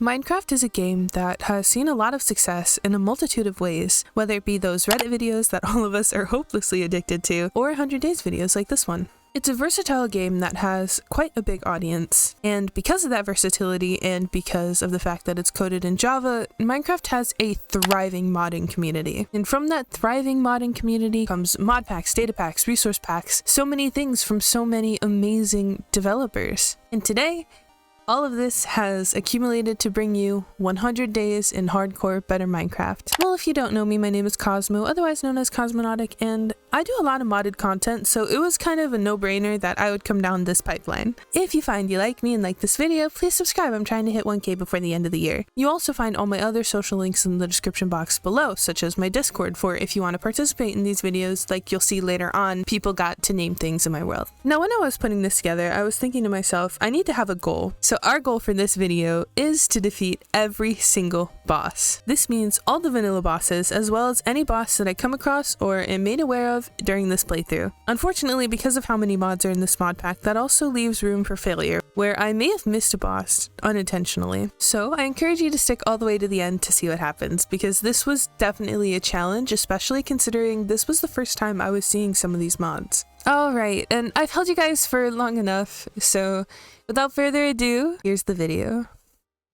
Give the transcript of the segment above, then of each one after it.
Minecraft is a game that has seen a lot of success in a multitude of ways, whether it be those Reddit videos that all of us are hopelessly addicted to, or 100 Days videos like this one. It's a versatile game that has quite a big audience, and because of that versatility and because of the fact that it's coded in Java, Minecraft has a thriving modding community. And from that thriving modding community comes mod packs, data packs, resource packs, so many things from so many amazing developers. And today, all of this has accumulated to bring you 100 Days in Hardcore Better Minecraft. Well, if you don't know me, my name is Cosmo, otherwise known as Cosmonautic, and I do a lot of modded content, so it was kind of a no-brainer that I would come down this pipeline. If you find you like me and like this video, please subscribe. I'm trying to hit 1K before the end of the year. You also find all my other social links in the description box below, such as my Discord for if you want to participate in these videos. Like you'll see later on, people got to name things in my world. Now, when I was putting this together, I was thinking to myself, I need to have a goal. So our goal for this video is to defeat every single boss. This means all the vanilla bosses, as well as any boss that I come across or am made aware of during this playthrough. Unfortunately, because of how many mods are in this mod pack, that also leaves room for failure, where I may have missed a boss unintentionally. So I encourage you to stick all the way to the end to see what happens, because this was definitely a challenge, especially considering this was the first time I was seeing some of these mods. Alright, and I've held you guys for long enough, so without further ado, here's the video.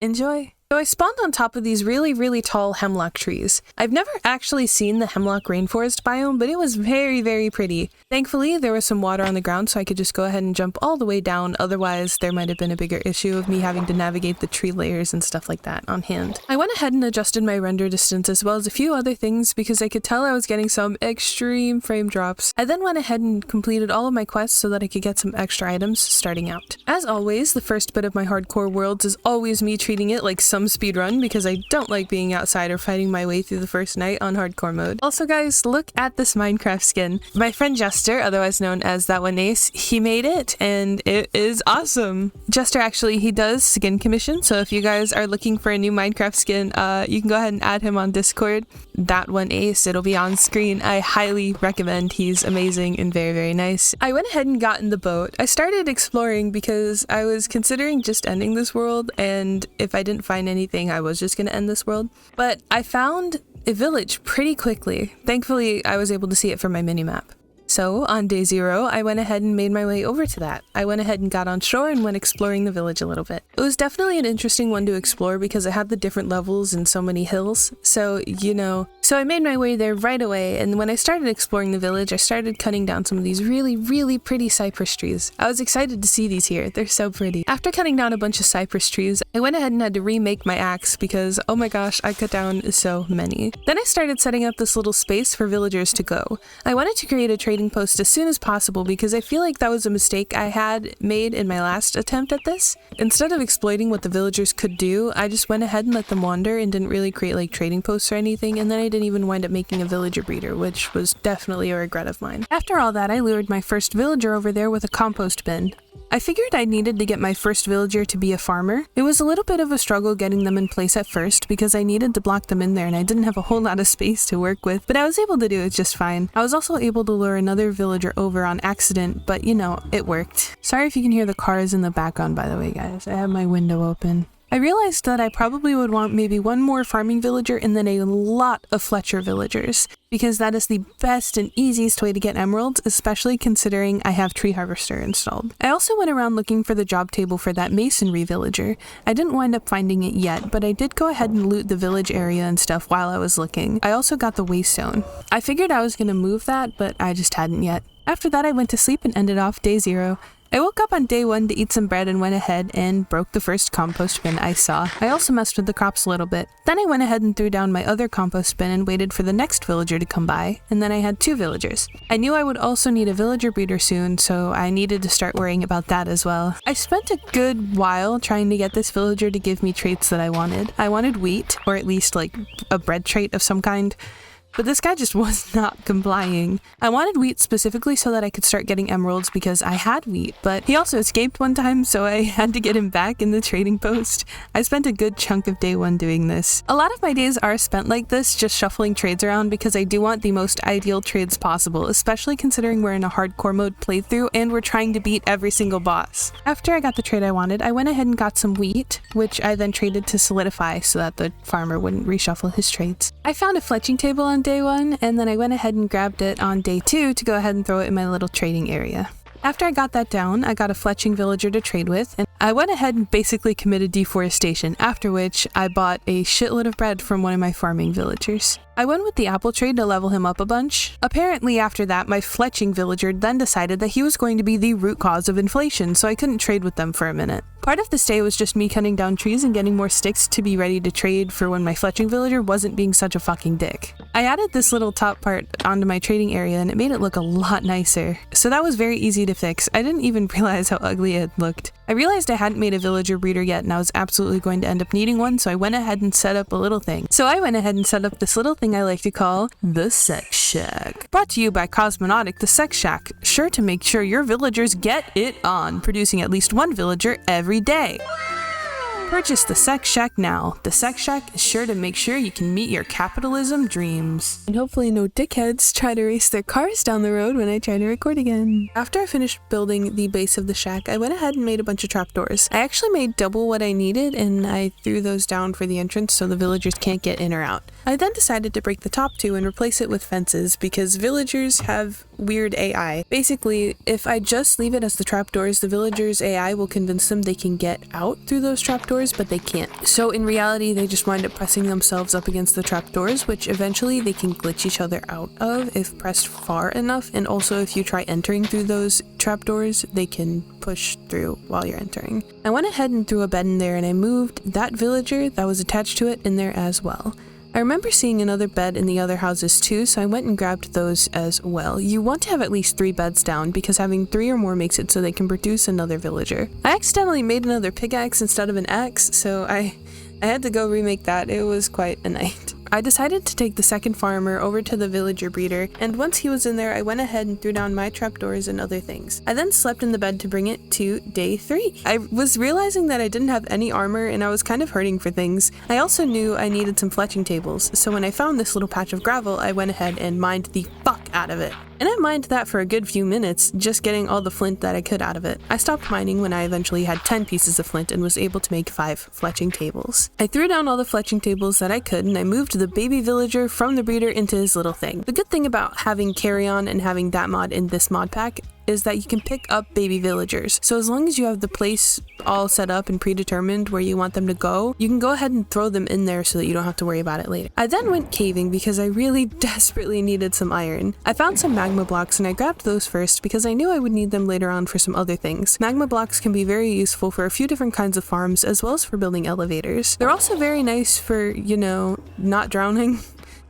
Enjoy! So I spawned on top of these really tall hemlock trees. I've never actually seen the hemlock rainforest biome, but it was very pretty. Thankfully, there was some water on the ground, so I could just go ahead and jump all the way down. Otherwise, there might have been a bigger issue of me having to navigate the tree layers and stuff like that on hand. I went ahead and adjusted my render distance as well as a few other things because I could tell I was getting some extreme frame drops. I then went ahead and completed all of my quests so that I could get some extra items starting out. As always, the first bit of my hardcore worlds is always me treating it like some speedrun because I don't like being outside or fighting my way through the first night on hardcore mode. Also guys, look at this Minecraft skin. My friend Jester, otherwise known as That One Ace, he made it and it is awesome. Jester actually, he does skin commission, so if you guys are looking for a new Minecraft skin, you can go ahead and add him on Discord. That One Ace, it'll be on screen. I highly recommend. He's amazing and very nice. I went ahead and got in the boat. I started exploring because I was considering just ending this world, and if I didn't find anything, I was just gonna end this world. But I found a village pretty quickly. Thankfully, I was able to see it from my minimap. So, on day 0, I went ahead and made my way over to that. I went ahead and got on shore and went exploring the village a little bit. It was definitely an interesting one to explore because it had the different levels and so many hills. So, you know, so I made my way there right away, and when I started exploring the village, I started cutting down some of these really pretty cypress trees. I was excited to see these here. They're so pretty. After cutting down a bunch of cypress trees, I went ahead and had to remake my axe because, oh my gosh, I cut down so many. Then I started setting up this little space for villagers to go. I wanted to create a trading post as soon as possible because I feel like that was a mistake I had made in my last attempt at this. Instead of exploiting what the villagers could do, I just went ahead and let them wander and didn't really create like trading posts or anything, and then I didn't even wind up making a villager breeder, which was definitely a regret of mine. After all that, I lured my first villager over there with a compost bin. I figured I needed to get my first villager to be a farmer. It was a little bit of a struggle getting them in place at first because I needed to block them in there and I didn't have a whole lot of space to work with, but I was able to do it just fine. I was also able to lure another villager over on accident, but you know, it worked. Sorry if you can hear the cars in the background, by the way, guys. I have my window open. I realized that I probably would want maybe one more farming villager and then a lot of Fletcher villagers, because that is the best and easiest way to get emeralds, especially considering I have Tree Harvester installed. I also went around looking for the job table for that masonry villager. I didn't wind up finding it yet, but I did go ahead and loot the village area and stuff while I was looking. I also got the waystone. I figured I was going to move that, but I just hadn't yet. After that, I went to sleep and ended off day 0. I woke up on day 1 to eat some bread and went ahead and broke the first compost bin I saw. I also messed with the crops a little bit. Then I went ahead and threw down my other compost bin and waited for the next villager to come by, and then I had 2 villagers. I knew I would also need a villager breeder soon, so I needed to start worrying about that as well. I spent a good while trying to get this villager to give me traits that I wanted. I wanted wheat, or at least like a bread trait of some kind. but this guy just was not complying. I wanted wheat specifically so that I could start getting emeralds because I had wheat, but he also escaped one time, so I had to get him back in the trading post. I spent a good chunk of day one doing this. A lot of my days are spent like this, just shuffling trades around because I do want the most ideal trades possible, especially considering we're in a hardcore mode playthrough and we're trying to beat every single boss. After I got the trade I wanted, I went ahead and got some wheat, which I then traded to solidify so that the farmer wouldn't reshuffle his trades. I found a fletching table on day one, and then I went ahead and grabbed it on day two to go ahead and throw it in my little trading area. After I got that down, I got a fletching villager to trade with, and I went ahead and basically committed deforestation, after which I bought a shitload of bread from one of my farming villagers. I went with the apple trade to level him up a bunch. Apparently after that, my fletching villager then decided that he was going to be the root cause of inflation, so I couldn't trade with them for a minute. Part of this day was just me cutting down trees and getting more sticks to be ready to trade for when my fletching villager wasn't being such a fucking dick. I added this little top part onto my trading area and it made it look a lot nicer. So that was very easy to fix. I didn't even realize how ugly it looked. I realized I hadn't made a villager breeder yet and I was absolutely going to end up needing one, so I went ahead and set up a little thing. So I went ahead and set up this little thing I like to call the Sex Shack. Brought to you by Cosmonautic, the Sex Shack, sure to make sure your villagers get it on, producing at least one villager every day. Purchase the Sex Shack now. The Sex Shack is sure to make sure you can meet your capitalism dreams. And hopefully no dickheads try to race their cars down the road when I try to record again. After I finished building the base of the shack, I went ahead and made a bunch of trapdoors. I actually made double what I needed and I threw those down for the entrance so the villagers can't get in or out. I then decided to break the top two and replace it with fences because villagers have weird AI. Basically, if I just leave it as the trapdoors, the villagers' AI will convince them they can get out through those trapdoors, but they can't. So in reality, they just wind up pressing themselves up against the trapdoors, which eventually they can glitch each other out of if pressed far enough, and also if you try entering through those trapdoors, they can push through while you're entering. I went ahead and threw a bed in there and I moved that villager that was attached to it in there as well. I remember seeing another bed in the other houses too, so I went and grabbed those as well. You want to have at least 3 beds down because having 3 or more makes it so they can produce another villager. I accidentally made another pickaxe instead of an axe, so I had to go remake that. It was quite a night. I decided to take the second farmer over to the villager breeder, and once he was in there, I went ahead and threw down my trapdoors and other things. I then slept in the bed to bring it to day 3. I was realizing that I didn't have any armor and I was kind of hurting for things. I also knew I needed some fletching tables, so when I found this little patch of gravel, I went ahead and mined the fuck out of it. And I mined that for a good few minutes, just getting all the flint that I could out of it. I stopped mining when I eventually had 10 pieces of flint and was able to make 5 fletching tables. I threw down all the fletching tables that I could and I moved the baby villager from the breeder into his little thing. The good thing about having Carry On and having that mod in this mod pack is that you can pick up baby villagers. So as long as you have the place all set up and predetermined where you want them to go, you can go ahead and throw them in there so that you don't have to worry about it later. I then went caving because I really desperately needed some iron. I found some magma blocks and I grabbed those first because I knew I would need them later on for some other things. Magma blocks can be very useful for a few different kinds of farms as well as for building elevators. They're also very nice for, you know, not drowning.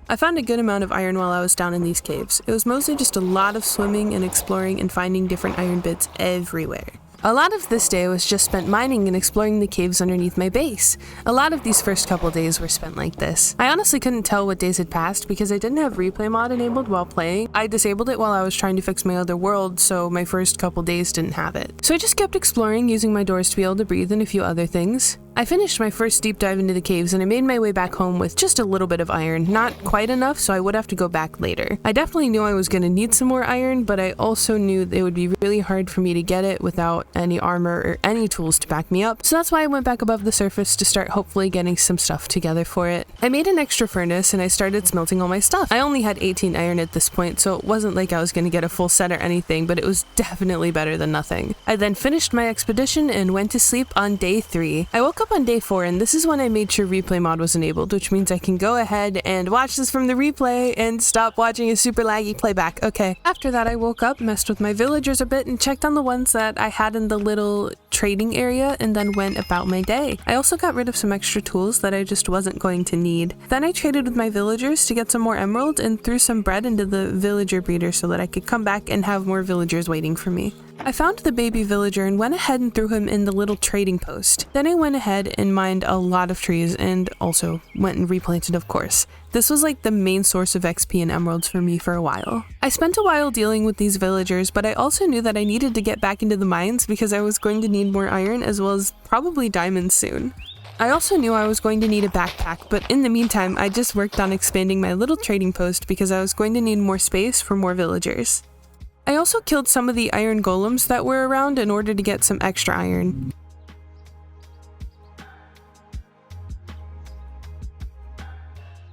I found a good amount of iron while I was down in these caves. It was mostly just a lot of swimming and exploring and finding different iron bits everywhere. A lot of this day was just spent mining and exploring the caves underneath my base. A lot of these first couple days were spent like this. I honestly couldn't tell what days had passed because I didn't have replay mod enabled while playing. I disabled it while I was trying to fix my other world, so my first couple days didn't have it. So I just kept exploring, using my doors to be able to breathe and a few other things. I finished my first deep dive into the caves and I made my way back home with just a little bit of iron. Not quite enough, so I would have to go back later. I definitely knew I was going to need some more iron, but I also knew it would be really hard for me to get it without any armor or any tools to back me up. So that's why I went back above the surface to start hopefully getting some stuff together for it. I made an extra furnace and I started smelting all my stuff. I only had 18 iron at this point, so it wasn't like I was going to get a full set or anything, but it was definitely better than nothing. I then finished my expedition and went to sleep on day 3. I woke up on day 4 and this is when I made sure replay mod was enabled, which means I can go ahead and watch this from the replay and stop watching a super laggy playback. Okay. After that I woke up, messed with my villagers a bit and checked on the ones that I had in the little trading area and then went about my day. I also got rid of some extra tools that I just wasn't going to need. Then I traded with my villagers to get some more emeralds and threw some bread into the villager breeder so that I could come back and have more villagers waiting for me. I found the baby villager and went ahead and threw him in the little trading post. Then I went ahead and mined a lot of trees and also went and replanted, of course. This was like the main source of XP and emeralds for me for a while. I spent a while dealing with these villagers, but I also knew that I needed to get back into the mines because I was going to need more iron as well as probably diamonds soon. I also knew I was going to need a backpack, but in the meantime, I just worked on expanding my little trading post because I was going to need more space for more villagers. I also killed some of the iron golems that were around in order to get some extra iron.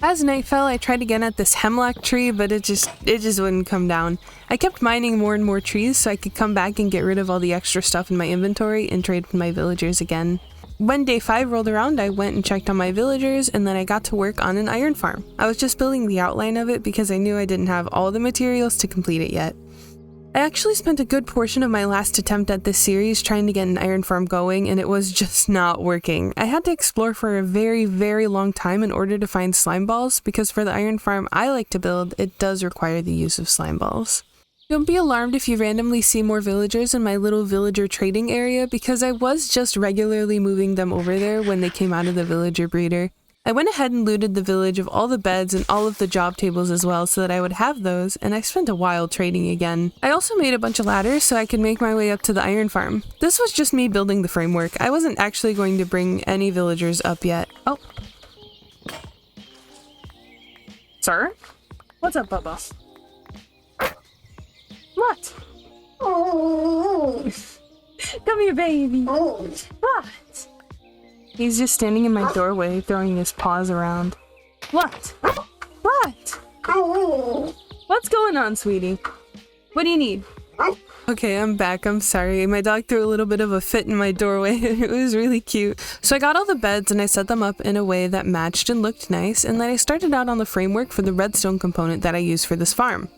As night fell, I tried again at this hemlock tree, but it just wouldn't come down. I kept mining more and more trees so I could come back and get rid of all the extra stuff in my inventory and trade with my villagers again. When day 5 rolled around, I went and checked on my villagers, and then I got to work on an iron farm. I was just building the outline of it because I knew I didn't have all the materials to complete it yet. I actually spent a good portion of my last attempt at this series trying to get an iron farm going, and it was just not working. I had to explore for a very long time in order to find slime balls, because for the iron farm I like to build, it does require the use of slime balls. Don't be alarmed if you randomly see more villagers in my little villager trading area, because I was just regularly moving them over there when they came out of the villager breeder. I went ahead and looted the village of all the beds and all of the job tables as well so that I would have those, and I spent a while trading again. I also made a bunch of ladders so I could make my way up to the iron farm. This was just me building the framework. I wasn't actually going to bring any villagers up yet. Oh. Sir? What's up, Bubba? What? Oh. Come here, baby. Oh. What? He's just standing in my doorway, throwing his paws around. What? What? What's going on, sweetie? What do you need? Okay, I'm back. I'm sorry. My dog threw a little bit of a fit in my doorway. It was really cute. So I got all the beds and I set them up in a way that matched and looked nice, and then I started out on the framework for the redstone component that I use for this farm.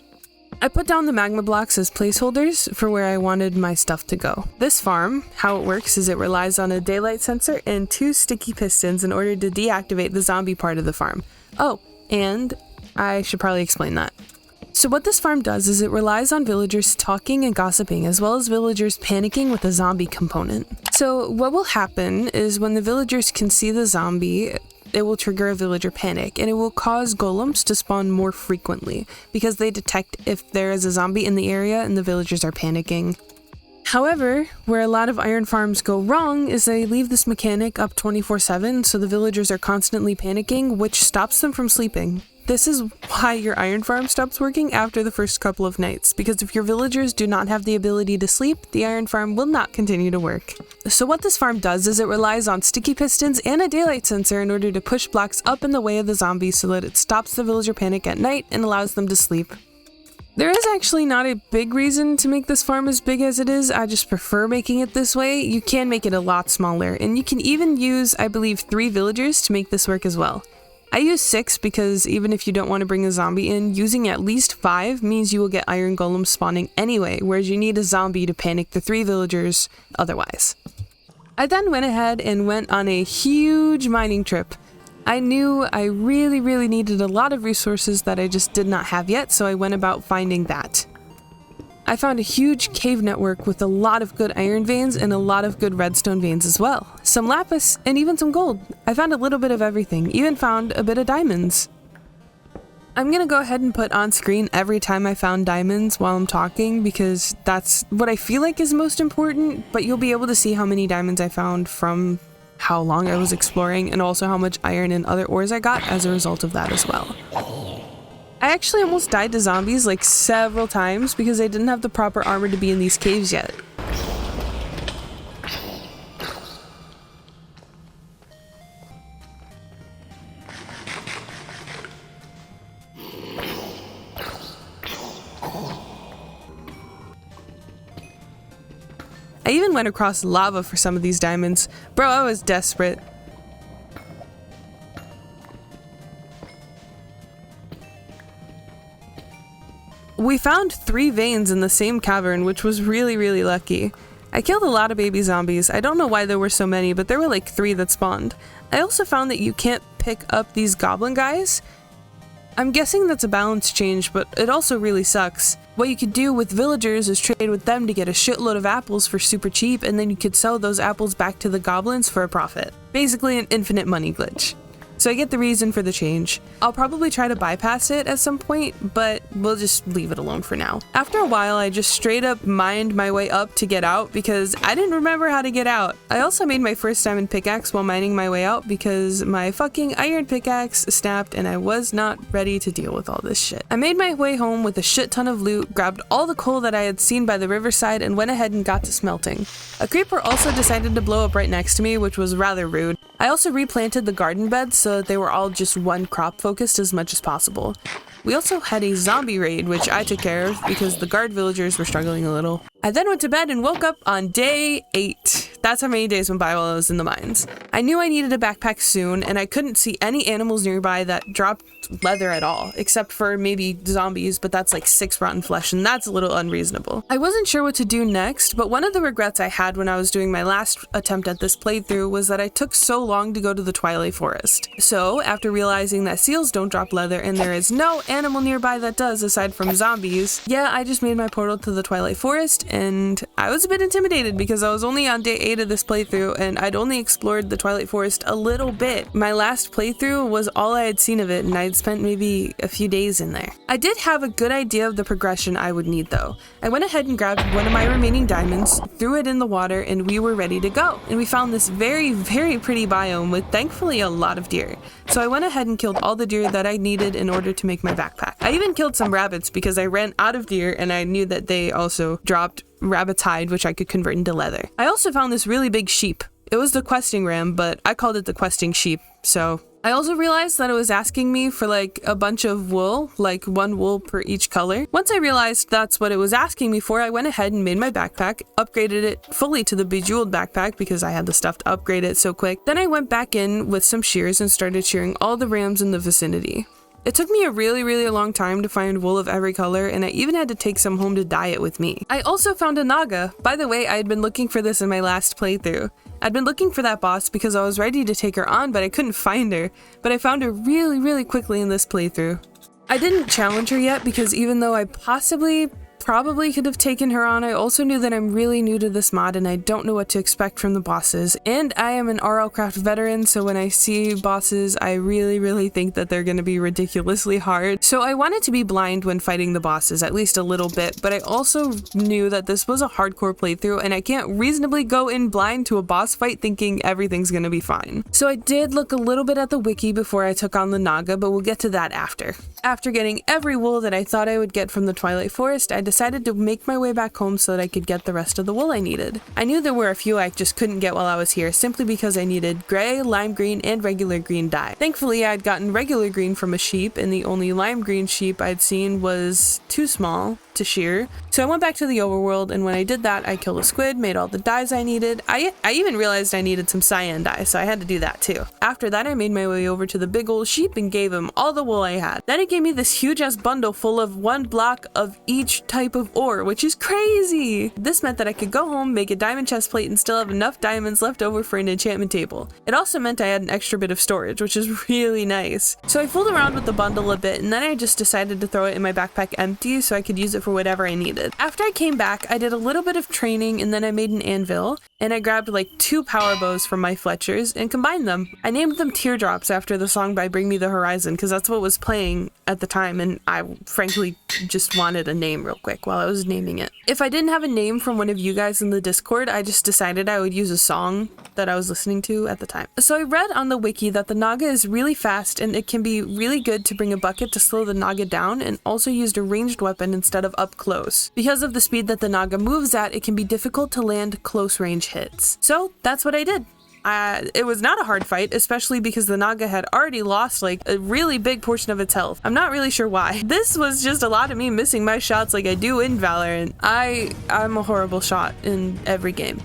I put down the magma blocks as placeholders for where I wanted my stuff to go. This farm, how it works is it relies on a daylight sensor and 2 sticky pistons in order to deactivate the zombie part of the farm. Oh, and I should probably explain that. So what this farm does is it relies on villagers talking and gossiping, as well as villagers panicking with a zombie component. So what will happen is when the villagers can see the zombie, it will trigger a villager panic, and it will cause golems to spawn more frequently because they detect if there is a zombie in the area and the villagers are panicking. However, where a lot of iron farms go wrong is they leave this mechanic up 24/7, so the villagers are constantly panicking, which stops them from sleeping. This is why your iron farm stops working after the first couple of nights, because if your villagers do not have the ability to sleep, the iron farm will not continue to work. So what this farm does is it relies on sticky pistons and a daylight sensor in order to push blocks up in the way of the zombies so that it stops the villager panic at night and allows them to sleep. There is actually not a big reason to make this farm as big as it is. I just prefer making it this way. You can make it a lot smaller, and you can even use, I believe, 3 villagers to make this work as well. I use 6 because even if you don't want to bring a zombie in, using at least 5 means you will get iron golems spawning anyway, whereas you need a zombie to panic the 3 villagers otherwise. I then went ahead and went on a huge mining trip. I knew I really needed a lot of resources that I just did not have yet, so I went about finding that. I found a huge cave network with a lot of good iron veins and a lot of good redstone veins as well. Some lapis and even some gold. I found a little bit of everything, even found a bit of diamonds. I'm gonna go ahead and put on screen every time I found diamonds while I'm talking because that's what I feel like is most important, but you'll be able to see how many diamonds I found from how long I was exploring and also how much iron and other ores I got as a result of that as well. I actually almost died to zombies like several times because I didn't have the proper armor to be in these caves yet. I even went across lava for some of these diamonds. Bro, I was desperate. We found 3 veins in the same cavern, which was really lucky. I killed a lot of baby zombies. I don't know why there were so many, but there were like 3 that spawned. I also found that you can't pick up these goblin guys. I'm guessing that's a balance change, but it also really sucks. What you could do with villagers is trade with them to get a shitload of apples for super cheap, and then you could sell those apples back to the goblins for a profit. Basically an infinite money glitch. So I get the reason for the change. I'll probably try to bypass it at some point, but we'll just leave it alone for now. After a while, I just straight up mined my way up to get out because I didn't remember how to get out. I also made my first diamond pickaxe while mining my way out because my fucking iron pickaxe snapped and I was not ready to deal with all this shit. I made my way home with a shit ton of loot, grabbed all the coal that I had seen by the riverside, and went ahead and got to smelting. A creeper also decided to blow up right next to me, which was rather rude. I also replanted the garden beds so that they were all just one crop focused as much as possible. We also had a zombie raid, which I took care of because the guard villagers were struggling a little. I then went to bed and woke up on day 8. That's how many days went by while I was in the mines. I knew I needed a backpack soon, and I couldn't see any animals nearby that dropped leather at all, except for maybe zombies, but that's like 6 rotten flesh, and that's a little unreasonable. I wasn't sure what to do next, but one of the regrets I had when I was doing my last attempt at this playthrough was that I took so long to go to the Twilight Forest. So, after realizing that seals don't drop leather and there is no animal nearby that does aside from zombies, yeah, I just made my portal to the Twilight Forest, and I was a bit intimidated because I was only on day 8 of this playthrough and I'd only explored the Twilight Forest a little bit. My last playthrough was all I had seen of it and I'd spent maybe a few days in there. I did have a good idea of the progression I would need though. I went ahead and grabbed one of my remaining diamonds, threw it in the water, and we were ready to go. And we found this very, very pretty biome with thankfully a lot of deer. So I went ahead and killed all the deer that I needed in order to make my backpack. I even killed some rabbits because I ran out of deer and I knew that they also dropped rabbit's hide, which I could convert into leather. I also found this really big sheep. It was the questing ram, but I called it the questing sheep, so... I also realized that it was asking me for like a bunch of wool, like 1 wool per each color. Once I realized that's what it was asking me for, I went ahead and made my backpack, upgraded it fully to the bejeweled backpack because I had the stuff to upgrade it so quick. Then I went back in with some shears and started shearing all the rams in the vicinity. It took me a really long time to find wool of every color, and I even had to take some home to dye it with me. I also found a Naga. By the way, I had been looking for this in my last playthrough. I'd been looking for that boss because I was ready to take her on, but I couldn't find her. But I found her really quickly in this playthrough. I didn't challenge her yet because even though I probably could have taken her on, I also knew that I'm really new to this mod and I don't know what to expect from the bosses. And I am an RLcraft veteran, so when I see bosses, I really think that they're gonna be ridiculously hard. So I wanted to be blind when fighting the bosses, at least a little bit, but I also knew that this was a hardcore playthrough and I can't reasonably go in blind to a boss fight thinking everything's gonna be fine. So I did look a little bit at the wiki before I took on the Naga, but we'll get to that after. After getting every wool that I thought I would get from the Twilight Forest, I decided to make my way back home so that I could get the rest of the wool I needed. I knew there were a few I just couldn't get while I was here simply because I needed gray, lime green, and regular green dye. Thankfully, I'd gotten regular green from a sheep, and the only lime green sheep I'd seen was too small to shear. So I went back to the overworld, and when I did that, I killed a squid, made all the dyes I needed. I even realized I needed some cyan dye, so I had to do that too. After that, I made my way over to the big old sheep and gave him all the wool I had. Then it gave me this huge ass bundle full of 1 block of each type of ore, which is crazy! This meant that I could go home, make a diamond chest plate, and still have enough diamonds left over for an enchantment table. It also meant I had an extra bit of storage, which is really nice. So I fooled around with the bundle a bit, and then I just decided to throw it in my backpack empty so I could use it for whatever I needed. After I came back, I did a little bit of training, and then I made an anvil, and I grabbed like 2 power bows from my Fletchers and combined them. I named them Teardrops after the song by Bring Me the Horizon because that's what was playing at the time, and I frankly just wanted a name real quick while I was naming it. If I didn't have a name from one of you guys in the Discord, I just decided I would use a song that I was listening to at the time. So I read on the wiki that the Naga is really fast and it can be really good to bring a bucket to slow the Naga down, and also used a ranged weapon instead of up close. Because of the speed that the Naga moves at, it can be difficult to land close range hits. So that's what I did. It was not a hard fight, especially because the Naga had already lost like a really big portion of its health. I'm not really sure why. This was just a lot of me missing my shots like I do in Valorant. I'm a horrible shot in every game.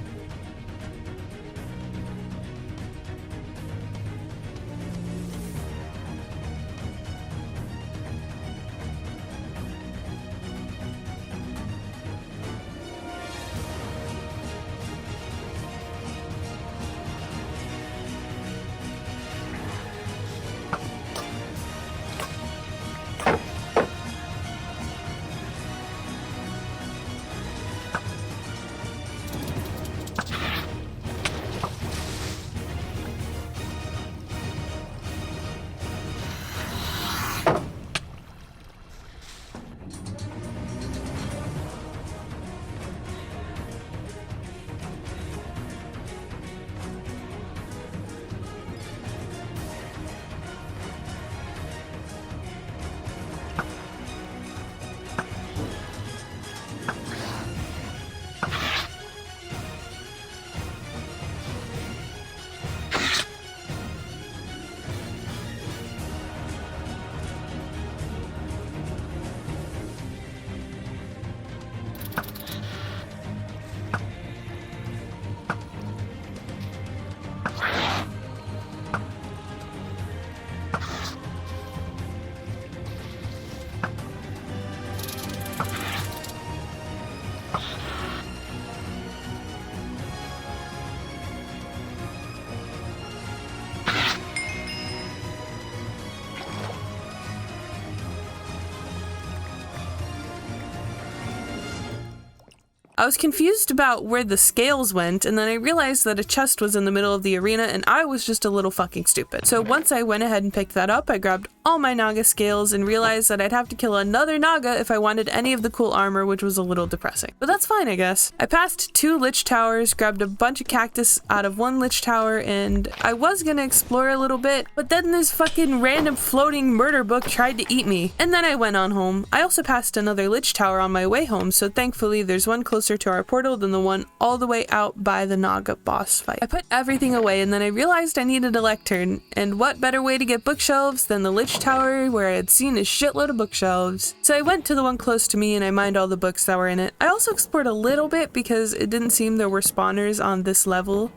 I was confused about where the scales went, and then I realized that a chest was in the middle of the arena, and I was just a little fucking stupid. So once I went ahead and picked that up, I grabbed all my Naga scales and realized that I'd have to kill another Naga if I wanted any of the cool armor, which was a little depressing. But that's fine, I guess. I passed 2 Lich Towers, grabbed a bunch of cactus out of 1 Lich Tower, and I was gonna explore a little bit, but then this fucking random floating murder book tried to eat me. And then I went on home. I also passed another Lich Tower on my way home, so thankfully there's one closer to our portal than the one all the way out by the Naga boss fight. I put everything away and then I realized I needed a lectern, and what better way to get bookshelves than the Lich Tower where I had seen a shitload of bookshelves. So I went to the one close to me and I mined all the books that were in it. I also explored a little bit because it didn't seem there were spawners on this level,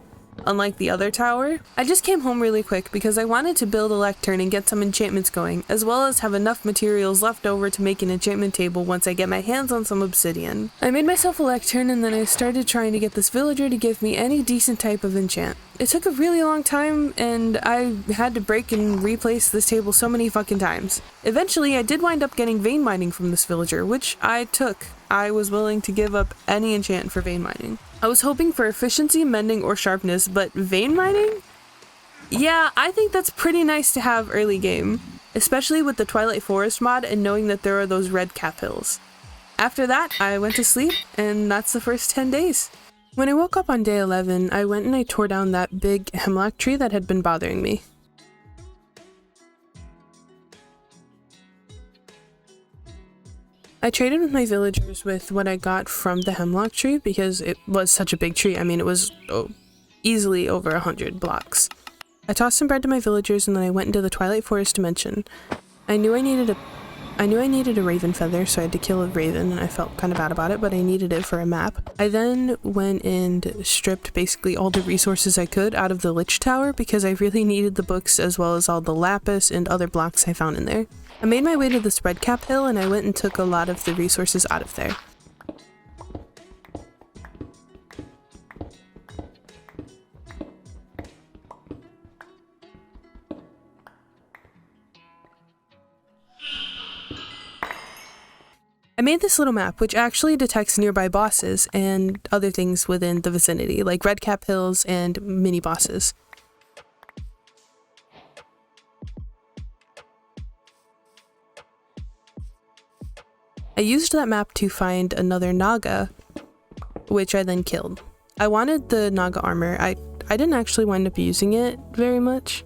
unlike the other tower. I just came home really quick because I wanted to build a lectern and get some enchantments going, as well as have enough materials left over to make an enchantment table once I get my hands on some obsidian. I made myself a lectern and then I started trying to get this villager to give me any decent type of enchant. It took a really long time and I had to break and replace this table so many fucking times. Eventually I did wind up getting vein mining from this villager, which I took. I was willing to give up any enchant for vein mining. I was hoping for efficiency, mending, or sharpness, but vein mining? Yeah, I think that's pretty nice to have early game, especially with the Twilight Forest mod and knowing that there are those red cap hills. After that, I went to sleep, and that's the first 10 days. When I woke up on day 11, I went and I tore down that big hemlock tree that had been bothering me. I traded with my villagers with what I got from the hemlock tree because it was such a big tree. I mean, it was easily over 100 blocks. I tossed some bread to my villagers and then I went into the Twilight Forest dimension. I knew I needed a raven feather, so I had to kill a raven and I felt kind of bad about it, but I needed it for a map. I then went and stripped basically all the resources I could out of the Lich Tower because I really needed the books as well as all the lapis and other blocks I found in there. I made my way to this red cap hill and I went and took a lot of the resources out of there. I made this little map which actually detects nearby bosses and other things within the vicinity, like red cap hills and mini bosses. I used that map to find another Naga, which I then killed. I wanted the Naga armor. I didn't actually wind up using it very much.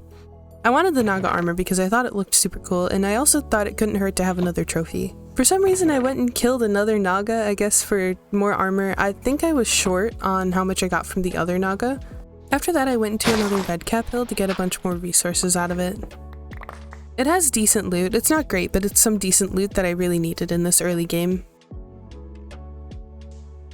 I wanted the Naga armor because I thought it looked super cool, and I also thought it couldn't hurt to have another trophy. For some reason I went and killed another Naga, I guess for more armor. I think I was short on how much I got from the other Naga. After that I went into another red cap hill to get a bunch more resources out of it. It has decent loot. It's not great, but it's some decent loot that I really needed in this early game.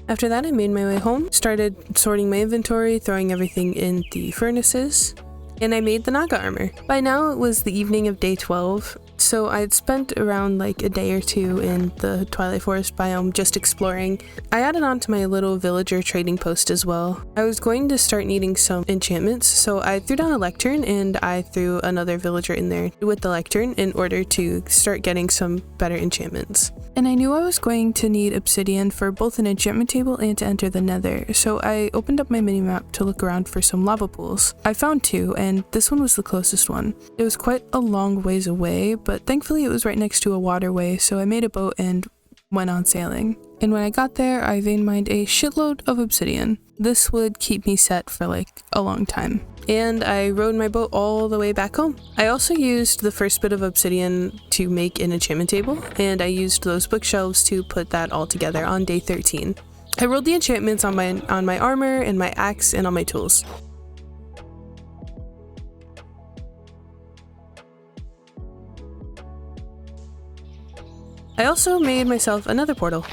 After that, I made my way home, started sorting my inventory, throwing everything in the furnaces, and I made the Naga armor. By now, it was the evening of day 12, so I had spent around like a day or two in the Twilight Forest biome just exploring. I added on to my little villager trading post as well. I was going to start needing some enchantments, so I threw down a lectern and I threw another villager in there with the lectern in order to start getting some better enchantments. And I knew I was going to need obsidian for both an enchantment table and to enter the nether, so I opened up my minimap to look around for some lava pools. I found 2, and this one was the closest one. It was quite a long ways away, but thankfully it was right next to a waterway, so I made a boat and went on sailing. And when I got there, I vein mined a shitload of obsidian. This would keep me set for like a long time. And I rode my boat all the way back home. I also used the first bit of obsidian to make an enchantment table, and I used those bookshelves to put that all together on day 13. I rolled the enchantments on my armor and my axe and on my tools. I also made myself another portal.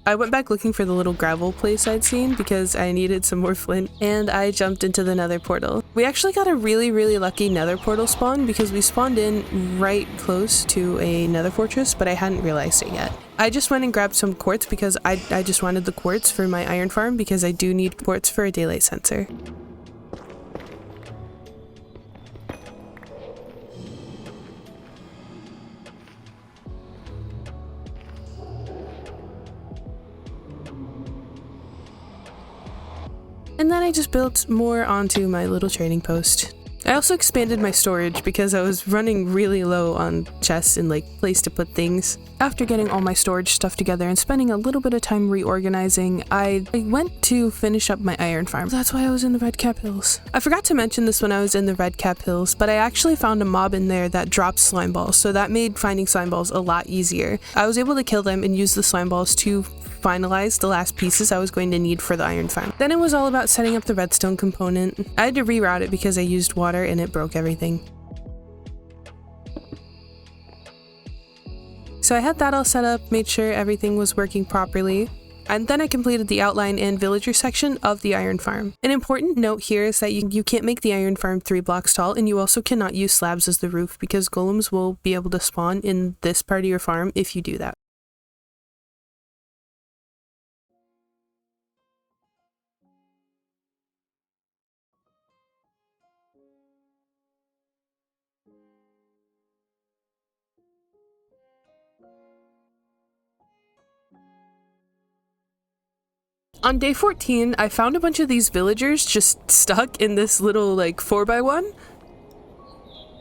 I went back looking for the little gravel place I'd seen because I needed some more flint, and I jumped into the nether portal. We actually got a really lucky nether portal spawn because we spawned in right close to a nether fortress, but I hadn't realized it yet. I just went and grabbed some quartz because I just wanted the quartz for my iron farm because I do need quartz for a daylight sensor. And then I just built more onto my little trading post. I also expanded my storage because I was running really low on chests and like place to put things. After getting all my storage stuff together and spending a little bit of time reorganizing, I went to finish up my iron farm. That's why I was in the Redcap Hills. I forgot to mention this when I was in the Redcap Hills, but I actually found a mob in there that dropped slime balls, so that made finding slime balls a lot easier. I was able to kill them and use the slime balls to finalize the last pieces I was going to need for the iron farm. Then it was all about setting up the redstone component. I had to reroute it because I used water and it broke everything. So I had that all set up, made sure everything was working properly, and then I completed the outline and villager section of the iron farm. An important note here is that you can't make the iron farm 3 blocks tall, and you also cannot use slabs as the roof because golems will be able to spawn in this part of your farm if you do that. On day 14, I found a bunch of these villagers just stuck in this little like 4x1.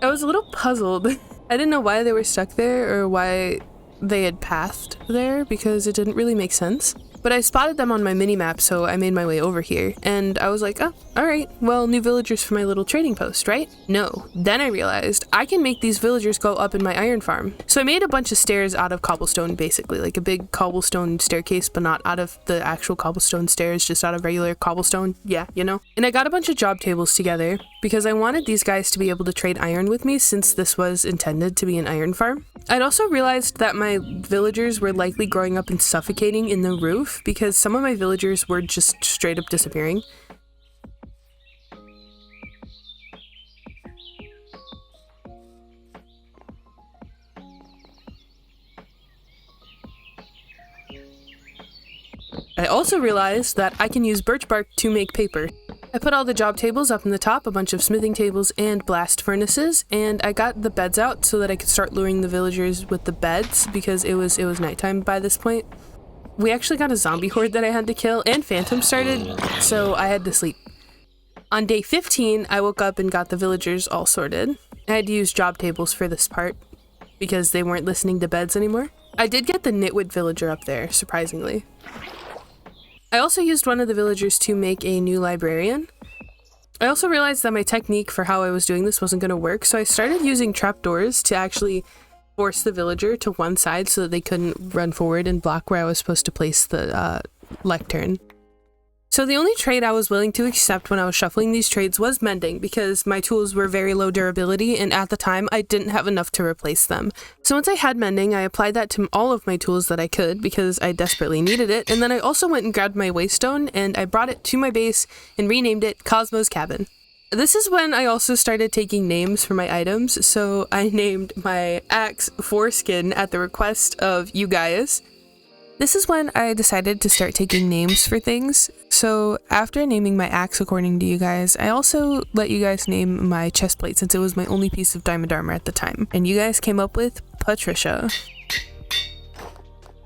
I was a little puzzled. I didn't know why they were stuck there or why they had pathed there because it didn't really make sense. But I spotted them on my mini-map, so I made my way over here, and I was like, oh, alright, well, new villagers for my little trading post, right? No. Then I realized I can make these villagers go up in my iron farm. So I made a bunch of stairs out of cobblestone, basically, like a big cobblestone staircase, but not out of the actual cobblestone stairs, just out of regular cobblestone, yeah, you know? And I got a bunch of job tables together, because I wanted these guys to be able to trade iron with me since this was intended to be an iron farm. I'd also realized that my villagers were likely growing up and suffocating in the roof, because some of my villagers were just straight up disappearing. I also realized that I can use birch bark to make paper. I put all the job tables up in the top, a bunch of smithing tables and blast furnaces, and I got the beds out so that I could start luring the villagers with the beds because it was nighttime by this point. We actually got a zombie horde that I had to kill, and phantom started, so I had to sleep. On day 15, I woke up and got the villagers all sorted. I had to use job tables for this part because they weren't listening to beds anymore. I did get the Nitwit villager up there, surprisingly. I also used one of the villagers to make a new librarian. I also realized that my technique for how I was doing this wasn't going to work, so I started using trapdoors to actually force the villager to one side so that they couldn't run forward and block where I was supposed to place the lectern. So the only trade I was willing to accept when I was shuffling these trades was mending because my tools were very low durability and at the time I didn't have enough to replace them. So once I had mending, I applied that to all of my tools that I could because I desperately needed it, and then I also went and grabbed my waystone and I brought it to my base and renamed it Cosmo's Cabin. This is when I also started taking names for my items, so I named my axe Foreskin at the request of you guys. This is when I decided to start taking names for things. So after naming my axe according to you guys, I also let you guys name my chest plate since it was my only piece of diamond armor at the time. And you guys came up with Patricia.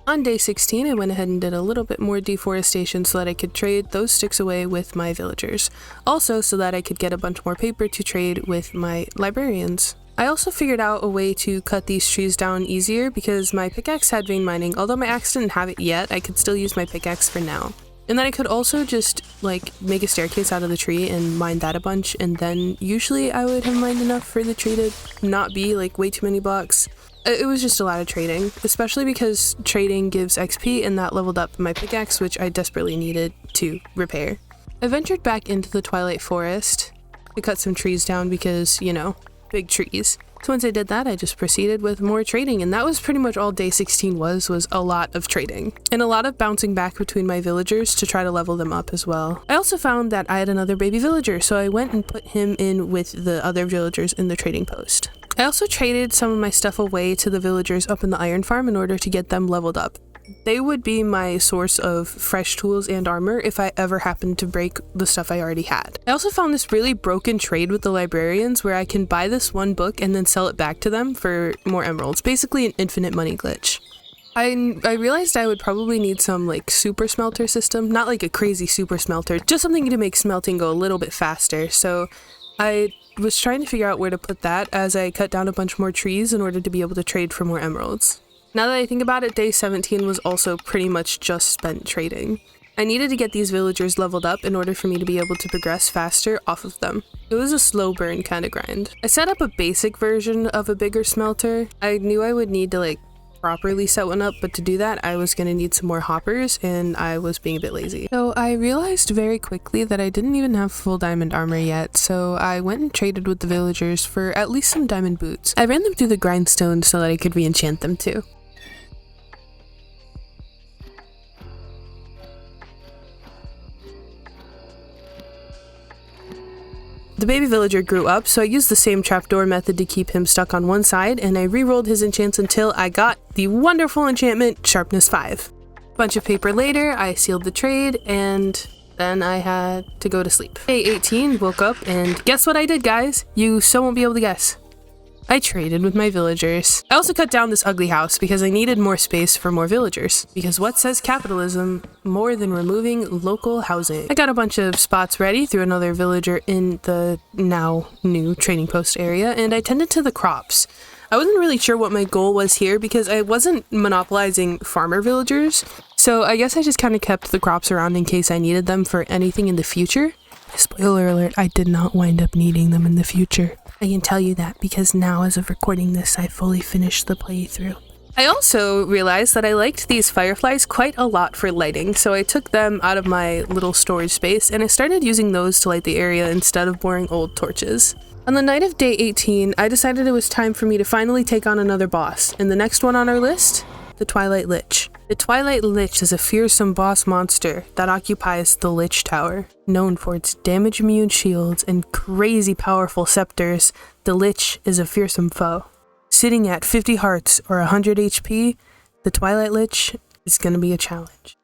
On day 16, I went ahead and did a little bit more deforestation so that I could trade those sticks away with my villagers. Also so that I could get a bunch more paper to trade with my librarians. I also figured out a way to cut these trees down easier because my pickaxe had vein mining. Although my axe didn't have it yet, I could still use my pickaxe for now. And then I could also just like make a staircase out of the tree and mine that a bunch, and then usually I would have mined enough for the tree to not be like way too many blocks. It was just a lot of trading, especially because trading gives XP and that leveled up my pickaxe, which I desperately needed to repair. I ventured back into the Twilight Forest to cut some trees down because, you know, big trees. So once I did that, I just proceeded with more trading, and that was pretty much all day 16 was a lot of trading. And a lot of bouncing back between my villagers to try to level them up as well. I also found that I had another baby villager, so I went and put him in with the other villagers in the trading post. I also traded some of my stuff away to the villagers up in the iron farm in order to get them leveled up. They would be my source of fresh tools and armor if I ever happened to break the stuff I already had. I also found this really broken trade with the librarians where I can buy this one book and then sell it back to them for more emeralds. Basically an infinite money glitch. I realized I would probably need some like super smelter system, not like a crazy super smelter, just something to make smelting go a little bit faster. So I was trying to figure out where to put that as I cut down a bunch more trees in order to be able to trade for more emeralds. Now that I think about it, day 17 was also pretty much just spent trading. I needed to get these villagers leveled up in order for me to be able to progress faster off of them. It was a slow burn kind of grind. I set up a basic version of a bigger smelter. I knew I would need to like properly set one up, but to do that I was going to need some more hoppers and I was being a bit lazy. So I realized very quickly that I didn't even have full diamond armor yet, so I went and traded with the villagers for at least some diamond boots. I ran them through the grindstone so that I could re-enchant them too. The baby villager grew up, so I used the same trapdoor method to keep him stuck on one side, and I re-rolled his enchants until I got the wonderful enchantment Sharpness 5. A bunch of paper later, I sealed the trade, and then I had to go to sleep. Day 18, woke up, and guess what I did, guys? You still won't be able to guess. I traded with my villagers. I also cut down this ugly house because I needed more space for more villagers. Because what says capitalism more than removing local housing? I got a bunch of spots ready through another villager in the now new trading post area, and I tended to the crops. I wasn't really sure what my goal was here because I wasn't monopolizing farmer villagers, so I guess I just kind of kept the crops around in case I needed them for anything in the future. Spoiler alert, I did not wind up needing them in the future. I can tell you that because now, as of recording this, I fully finished the playthrough. I also realized that I liked these fireflies quite a lot for lighting, so I took them out of my little storage space and I started using those to light the area instead of boring old torches. On the night of day 18, I decided it was time for me to finally take on another boss, and the next one on our list? The Twilight Lich. The Twilight Lich is a fearsome boss monster that occupies the Lich Tower. Known for its damage-immune shields and crazy powerful scepters, the Lich is a fearsome foe. Sitting at 50 hearts or 100 HP, the Twilight Lich is gonna be a challenge.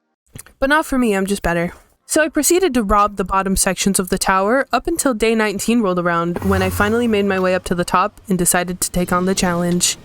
But not for me, I'm just better. So I proceeded to rob the bottom sections of the tower up until day 19 rolled around, when I finally made my way up to the top and decided to take on the challenge.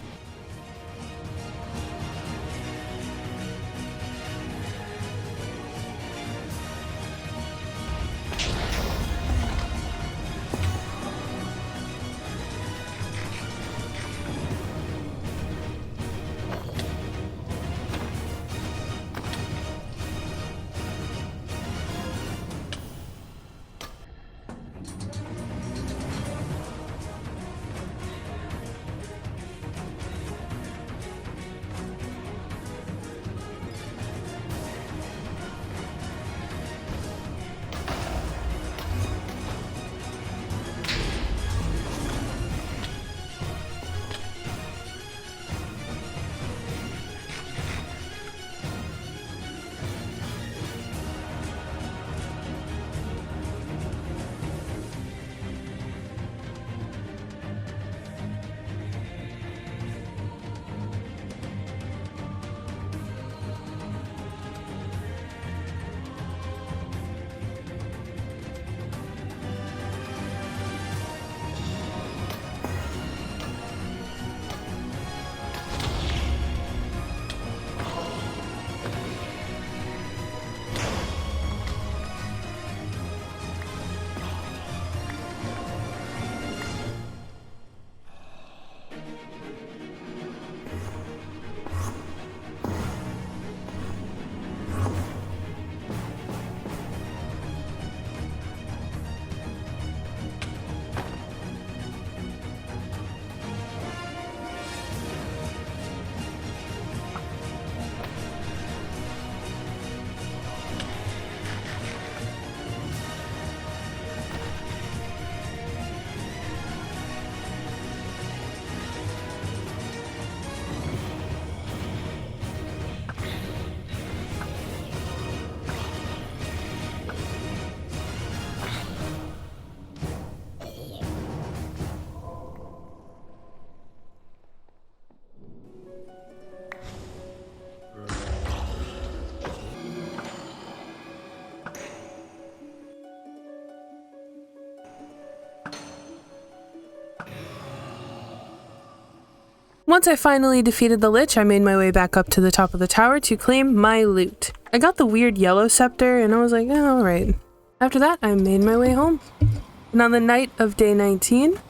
Once I finally defeated the Lich, I made my way back up to the top of the tower to claim my loot. I got the weird yellow scepter and I was like, oh, alright. After that, I made my way home. And on the night of day 19,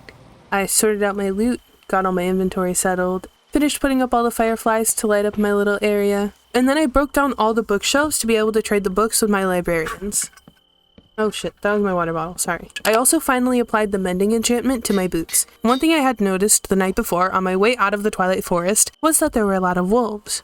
I sorted out my loot, got all my inventory settled, finished putting up all the fireflies to light up my little area, and then I broke down all the bookshelves to be able to trade the books with my librarians. Oh shit, that was my water bottle, sorry. I also finally applied the mending enchantment to my boots. One thing I had noticed the night before on my way out of the Twilight Forest was that there were a lot of wolves.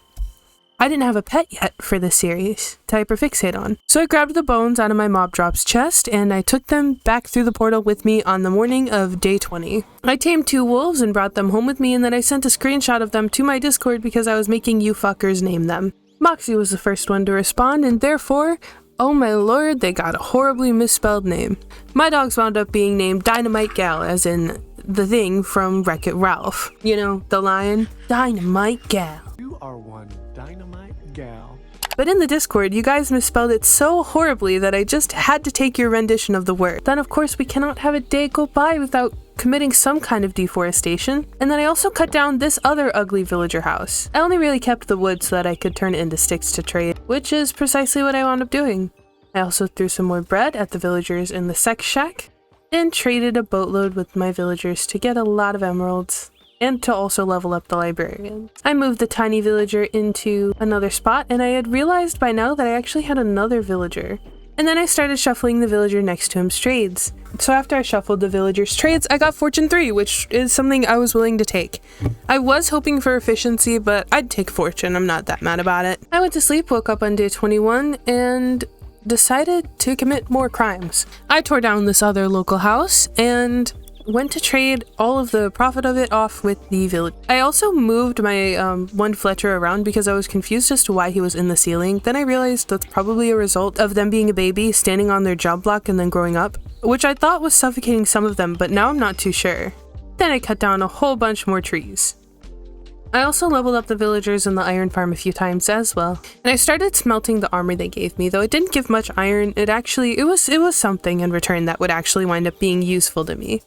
I didn't have a pet yet for this series to hyperfixate on, so I grabbed the bones out of my mob drops chest and I took them back through the portal with me on the morning of day 20. I tamed 2 wolves and brought them home with me, and then I sent a screenshot of them to my Discord because I was making you fuckers name them. Moxie was the first one to respond, and therefore, oh my lord, they got a horribly misspelled name. My dogs wound up being named Dynamite Gal, as in the thing from Wreck-It Ralph. You know, the lion? Dynamite Gal. You are one dynamite gal. But in the Discord, you guys misspelled it so horribly that I just had to take your rendition of the word. Then of course we cannot have a day go by without committing some kind of deforestation. And then I also cut down this other ugly villager house. I only really kept the wood so that I could turn it into sticks to trade, which is precisely what I wound up doing. I also threw some more bread at the villagers in the sex shack and traded a boatload with my villagers to get a lot of emeralds and to also level up the librarian. I moved the tiny villager into another spot, and I had realized by now that I actually had another villager. And then I started shuffling the villager next to him's trades. So after I shuffled the villager's trades, I got Fortune 3, which is something I was willing to take. I was hoping for efficiency, but I'd take Fortune, I'm not that mad about it. I went to sleep, woke up on day 21, and decided to commit more crimes. I tore down this other local house, and went to trade all of the profit of it off with the village. I also moved my one Fletcher around because I was confused as to why he was in the ceiling. Then I realized that's probably a result of them being a baby, standing on their job block and then growing up, which I thought was suffocating some of them, but now I'm not too sure. Then I cut down a whole bunch more trees. I also leveled up the villagers in the iron farm a few times as well. And I started smelting the armor they gave me, though it didn't give much iron. It was something in return that would actually wind up being useful to me.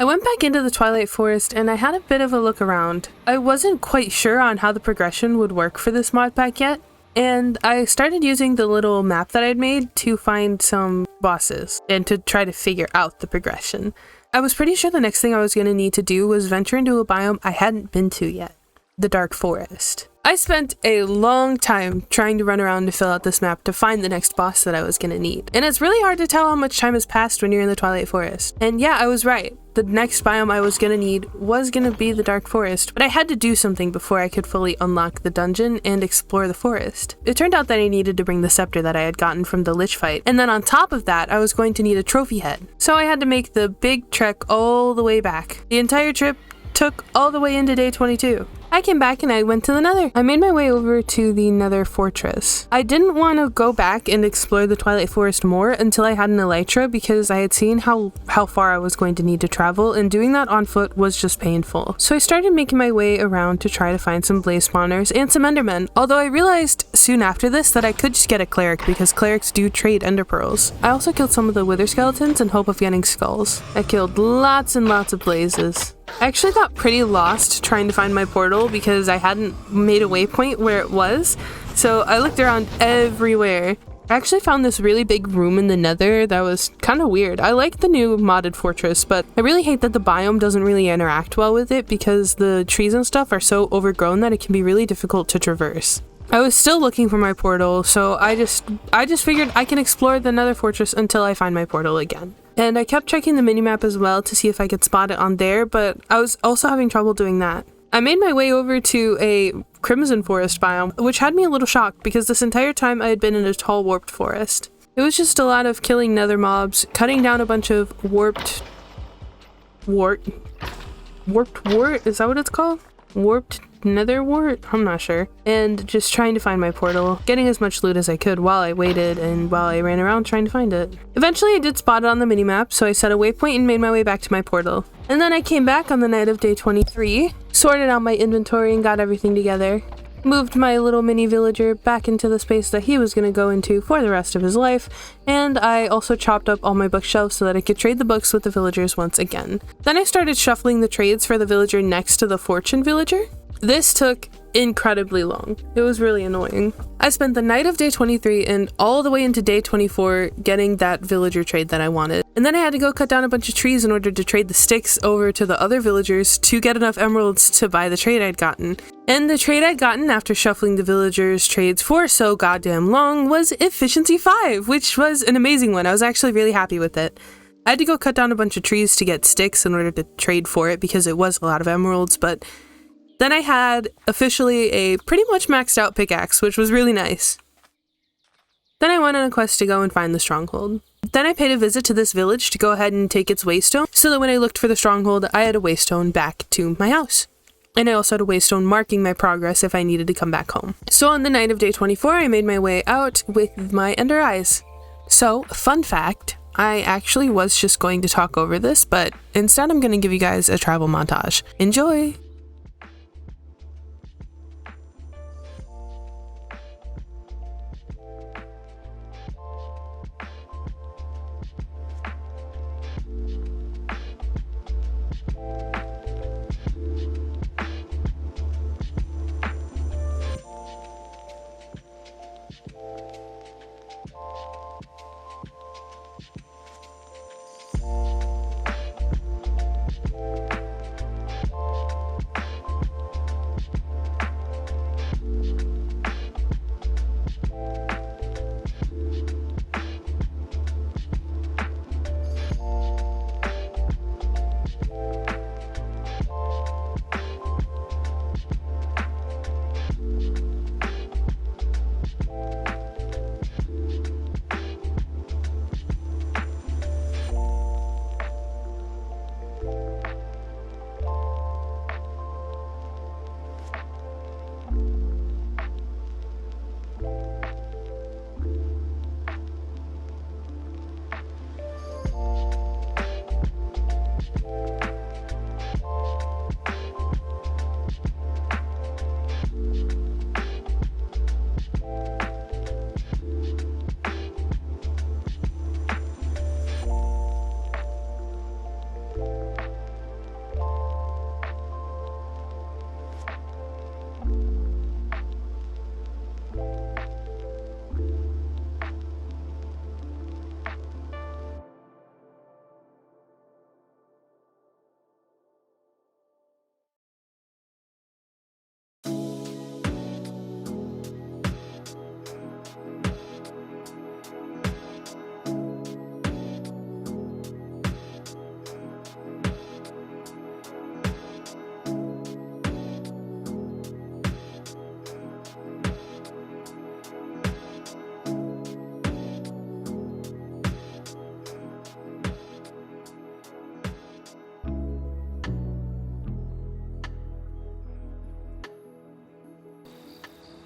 I went back into the Twilight Forest and I had a bit of a look around. I wasn't quite sure on how the progression would work for this mod pack yet, and I started using the little map that I'd made to find some bosses and to try to figure out the progression. I was pretty sure the next thing I was going to need to do was venture into a biome I hadn't been to yet, the Dark Forest. I spent a long time trying to run around to fill out this map to find the next boss that I was going to need. And it's really hard to tell how much time has passed when you're in the Twilight Forest. And yeah, I was right. The next biome I was going to need was going to be the Dark Forest, but I had to do something before I could fully unlock the dungeon and explore the forest. It turned out that I needed to bring the scepter that I had gotten from the Lich fight, and then on top of that, I was going to need a trophy head. So I had to make the big trek all the way back. The entire trip took all the way into day 22. I came back and I went to the nether. I made my way over to the nether fortress. I didn't want to go back and explore the Twilight Forest more until I had an Elytra because I had seen how far I was going to need to travel, and doing that on foot was just painful. So I started making my way around to try to find some blaze spawners and some endermen, although I realized soon after this that I could just get a cleric because clerics do trade ender pearls. I also killed some of the wither skeletons in hope of getting skulls. I killed lots and lots of blazes. I actually got pretty lost trying to find my portal because I hadn't made a waypoint where it was, so I looked around everywhere. I actually found this really big room in the nether that was kind of weird. I like the new modded fortress, but I really hate that the biome doesn't really interact well with it because the trees and stuff are so overgrown that it can be really difficult to traverse. I was still looking for my portal, so I just figured I can explore the nether fortress until I find my portal again. And I kept checking the minimap as well to see if I could spot it on there, but I was also having trouble doing that. I made my way over to a Crimson Forest biome, which had me a little shocked because this entire time I had been in a tall warped forest. It was just a lot of killing nether mobs, cutting down a bunch of warped wart? Is that what it's called? Warped nether wart? I'm not sure. And just trying to find my portal, getting as much loot as I could while I waited and while I ran around trying to find it. Eventually I did spot it on the minimap, so I set a waypoint and made my way back to my portal. And then I came back on the night of day 23, sorted out my inventory and got everything together, moved my little mini villager back into the space that he was going to go into for the rest of his life, and I also chopped up all my bookshelves so that I could trade the books with the villagers once again. Then I started shuffling the trades for the villager next to the fortune villager. This took incredibly long. It was really annoying. I spent the night of day 23 and all the way into day 24 getting that villager trade that I wanted. And then I had to go cut down a bunch of trees in order to trade the sticks over to the other villagers to get enough emeralds to buy the trade I'd gotten. And the trade I'd gotten after shuffling the villagers' trades for so goddamn long was Efficiency 5, which was an amazing one. I was actually really happy with it. I had to go cut down a bunch of trees to get sticks in order to trade for it because it was a lot of emeralds, but then I had officially a pretty much maxed out pickaxe, which was really nice. Then I went on a quest to go and find the Stronghold. Then I paid a visit to this village to go ahead and take its waystone, so that when I looked for the Stronghold, I had a waystone back to my house. And I also had a waystone marking my progress if I needed to come back home. So on the night of day 24, I made my way out with my ender eyes. So, fun fact, I actually was just going to talk over this, but instead I'm going to give you guys a travel montage. Enjoy!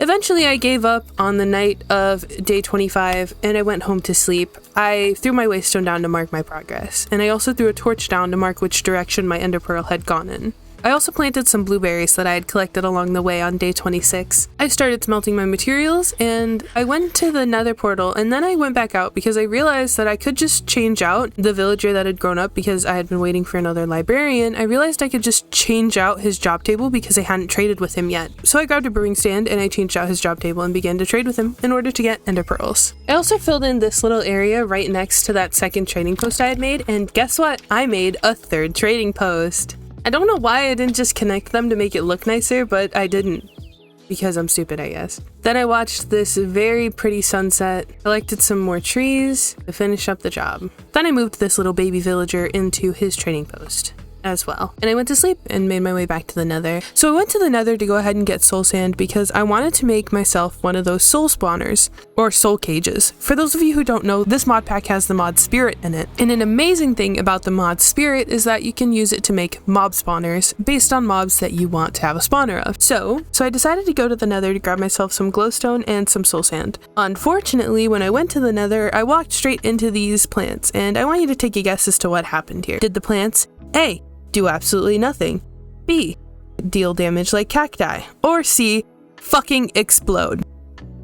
Eventually, I gave up on the night of day 25 and I went home to sleep. I threw my waystone down to mark my progress, and I also threw a torch down to mark which direction my ender pearl had gone in. I also planted some blueberries that I had collected along the way on day 26. I started smelting my materials and I went to the nether portal, and then I went back out because I realized that I could just change out the villager that had grown up because I had been waiting for another librarian. I realized I could just change out his job table because I hadn't traded with him yet. So I grabbed a brewing stand and I changed out his job table and began to trade with him in order to get ender pearls. I also filled in this little area right next to that second trading post I had made, and guess what? I made a third trading post. I don't know why I didn't just connect them to make it look nicer, but I didn't. Because I'm stupid, I guess. Then I watched this very pretty sunset, collected some more trees to finish up the job. Then I moved this little baby villager into his trading post as well. And I went to sleep and made my way back to the nether. So I went to the nether to go ahead and get soul sand because I wanted to make myself one of those soul spawners, or soul cages. For those of you who don't know, this mod pack has the mod spirit in it. And an amazing thing about the mod spirit is that you can use it to make mob spawners based on mobs that you want to have a spawner of. So I decided to go to the nether to grab myself some glowstone and some soul sand. Unfortunately, when I went to the nether, I walked straight into these plants, and I want you to take a guess as to what happened here. Did the plants A, do absolutely nothing, B, deal damage like cacti, or C, fucking explode?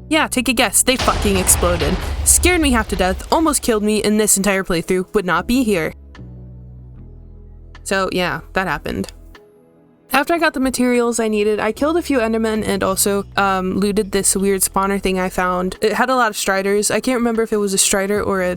Yeah, take a guess. They fucking exploded. Scared me half to death, almost killed me, and this entire playthrough would not be here. So yeah, that happened. After I got the materials I needed, I killed a few endermen and also looted this weird spawner thing I found. It had a lot of striders. I can't remember if it was a strider or a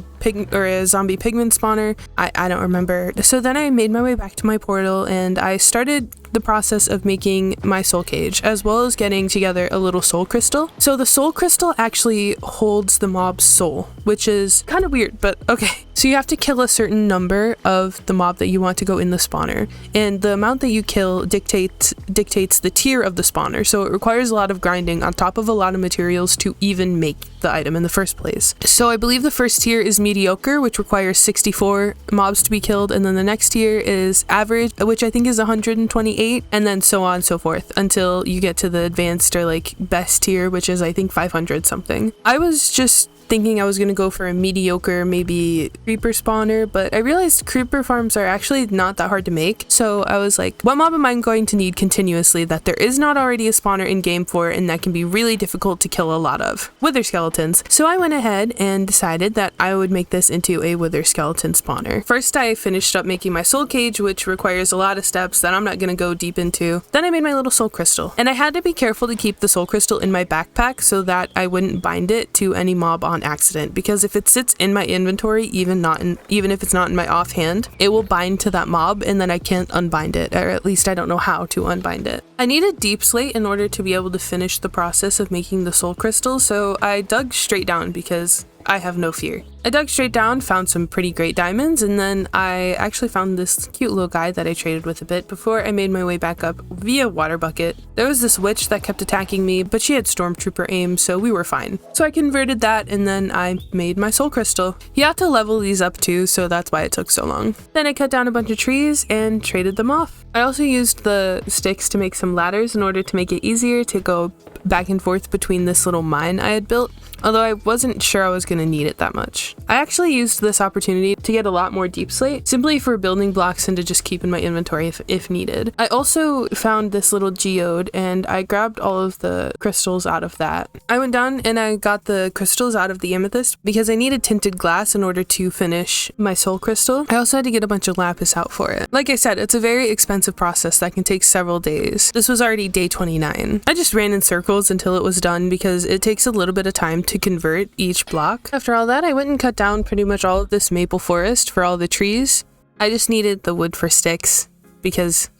zombie pigman spawner. I don't remember. So then I made my way back to my portal and I started the process of making my soul cage, as well as getting together a little soul crystal. So the soul crystal actually holds the mob's soul, which is kind of weird, but okay. So you have to kill a certain number of the mob that you want to go in the spawner, and the amount that you kill dictates the tier of the spawner. So it requires a lot of grinding on top of a lot of materials to even make the item in the first place. So I believe the first tier is mediocre, which requires 64 mobs to be killed, and then the next tier is average, which I think is 128, and then so on and so forth until you get to the advanced or like best tier, which is I think 500 something. I was just thinking I was going to go for a mediocre, maybe creeper spawner, but I realized creeper farms are actually not that hard to make. So I was like, what mob am I going to need continuously that there is not already a spawner in game for and that can be really difficult to kill a lot of? Wither skeletons. So I went ahead and decided that I would make this into a wither skeleton spawner. First, I finished up making my soul cage, which requires a lot of steps that I'm not going to go deep into. Then I made my little soul crystal, and I had to be careful to keep the soul crystal in my backpack so that I wouldn't bind it to any mob on accident, because if it sits in my inventory, even if it's not in my offhand, it will bind to that mob and then I can't unbind it, or at least I don't know how to unbind it. I needed deep slate in order to be able to finish the process of making the soul crystal, so I dug straight down because I have no fear. I dug straight down, found some pretty great diamonds, and then I actually found this cute little guy that I traded with a bit before I made my way back up via water bucket. There was this witch that kept attacking me, but she had stormtrooper aim, so we were fine. So I converted that, and then I made my soul crystal. You have to level these up too, so that's why it took so long. Then I cut down a bunch of trees and traded them off. I also used the sticks to make some ladders in order to make it easier to go back and forth between this little mine I had built, although I wasn't sure I was going to need it that much. I actually used this opportunity to get a lot more deep slate, simply for building blocks and to just keep in my inventory if needed. I also found this little geode and I grabbed all of the crystals out of that. I went down and I got the crystals out of the amethyst because I needed tinted glass in order to finish my soul crystal. I also had to get a bunch of lapis out for it. Like I said, it's a very expensive process that can take several days. This was already day 29. I just ran in circles until it was done because it takes a little bit of time to convert each block. After all that, I went and cut down pretty much all of this maple forest for all the trees. I just needed the wood for sticks because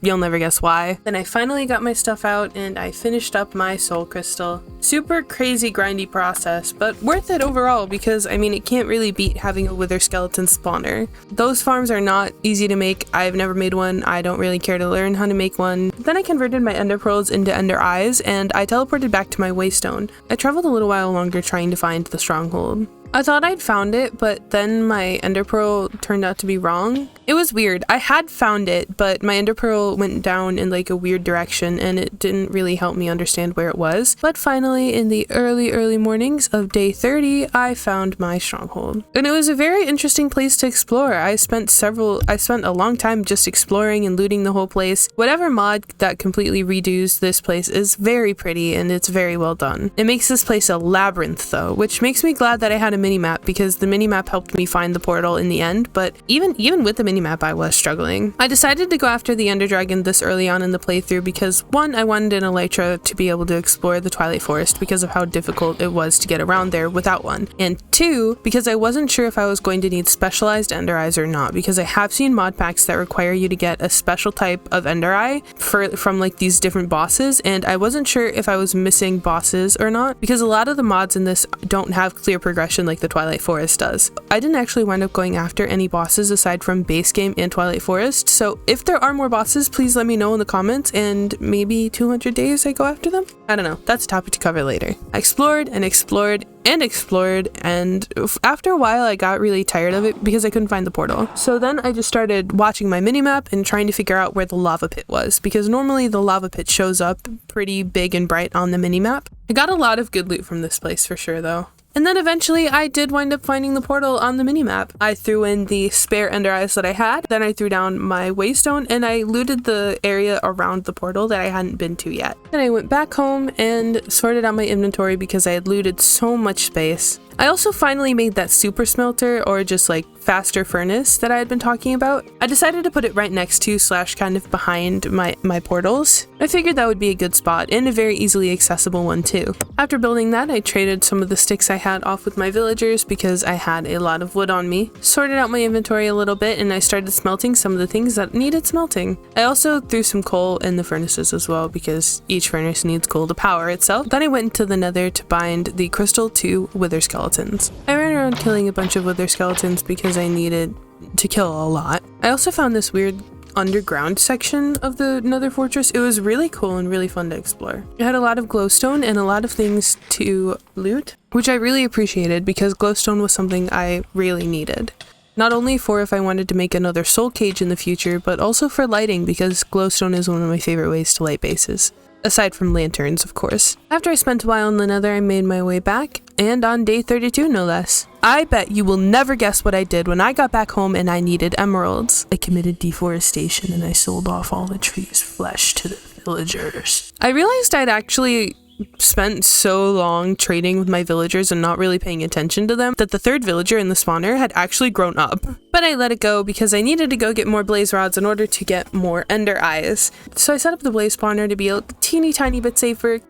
you'll never guess why. Then I finally got my stuff out and I finished up my soul crystal. Super crazy grindy process, but worth it overall because I mean it can't really beat having a wither skeleton spawner. Those farms are not easy to make. I've never made one. I don't really care to learn how to make one. Then I converted my ender pearls into ender eyes and I teleported back to my waystone. I traveled a little while longer trying to find the stronghold. I thought I'd found it, but then my ender pearl turned out to be wrong. It was weird. I had found it, but my ender pearl went down in like a weird direction and it didn't really help me understand where it was. But finally, in the early mornings of day 30, I found my stronghold. And it was a very interesting place to explore. I spent a long time just exploring and looting the whole place. Whatever mod that completely redos this place is very pretty and it's very well done. It makes this place a labyrinth though, which makes me glad that I had a minimap because the minimap helped me find the portal in the end, but even with the minimap I was struggling. I decided to go after the Ender Dragon this early on in the playthrough because one, I wanted an Elytra to be able to explore the Twilight Forest because of how difficult it was to get around there without one, and two, because I wasn't sure if I was going to need specialized Ender Eyes or not, because I have seen mod packs that require you to get a special type of Ender Eye from like these different bosses, and I wasn't sure if I was missing bosses or not because a lot of the mods in this don't have clear progression like the Twilight Forest does. I didn't actually wind up going after any bosses aside from base game and Twilight Forest, so if there are more bosses, please let me know in the comments and maybe 200 days I go after them? I don't know, that's a topic to cover later. I explored and explored and explored, and after a while I got really tired of it because I couldn't find the portal. So then I just started watching my minimap and trying to figure out where the lava pit was, because normally the lava pit shows up pretty big and bright on the minimap. I got a lot of good loot from this place for sure though. And then eventually I did wind up finding the portal on the minimap. I threw in the spare ender eyes that I had, then I threw down my waystone and I looted the area around the portal that I hadn't been to yet. Then I went back home and sorted out my inventory because I had looted so much space. I also finally made that super smelter, or just like faster furnace that I had been talking about. I decided to put it right next to / kind of behind my portals. I figured that would be a good spot and a very easily accessible one too. After building that, I traded some of the sticks I had off with my villagers because I had a lot of wood on me, sorted out my inventory a little bit, and I started smelting some of the things that needed smelting. I also threw some coal in the furnaces as well because each furnace needs coal to power itself. Then I went into the nether to bind the crystal to wither skeletons. I ran around killing a bunch of wither skeletons because I needed to kill a lot. I also found this weird underground section of the nether fortress. It was really cool and really fun to explore. It had a lot of glowstone and a lot of things to loot, which I really appreciated because glowstone was something I really needed. Not only for if I wanted to make another soul cage in the future, but also for lighting because glowstone is one of my favorite ways to light bases. Aside from lanterns, of course. After I spent a while in the nether, I made my way back, and on day 32 no less. I bet you will never guess what I did when I got back home and I needed emeralds. I committed deforestation and I sold off all the trees' flesh to the villagers. I realized I'd actually spent so long trading with my villagers and not really paying attention to them that the third villager in the spawner had actually grown up. But I let it go because I needed to go get more blaze rods in order to get more ender eyes. So I set up the blaze spawner to be a teeny tiny bit safer.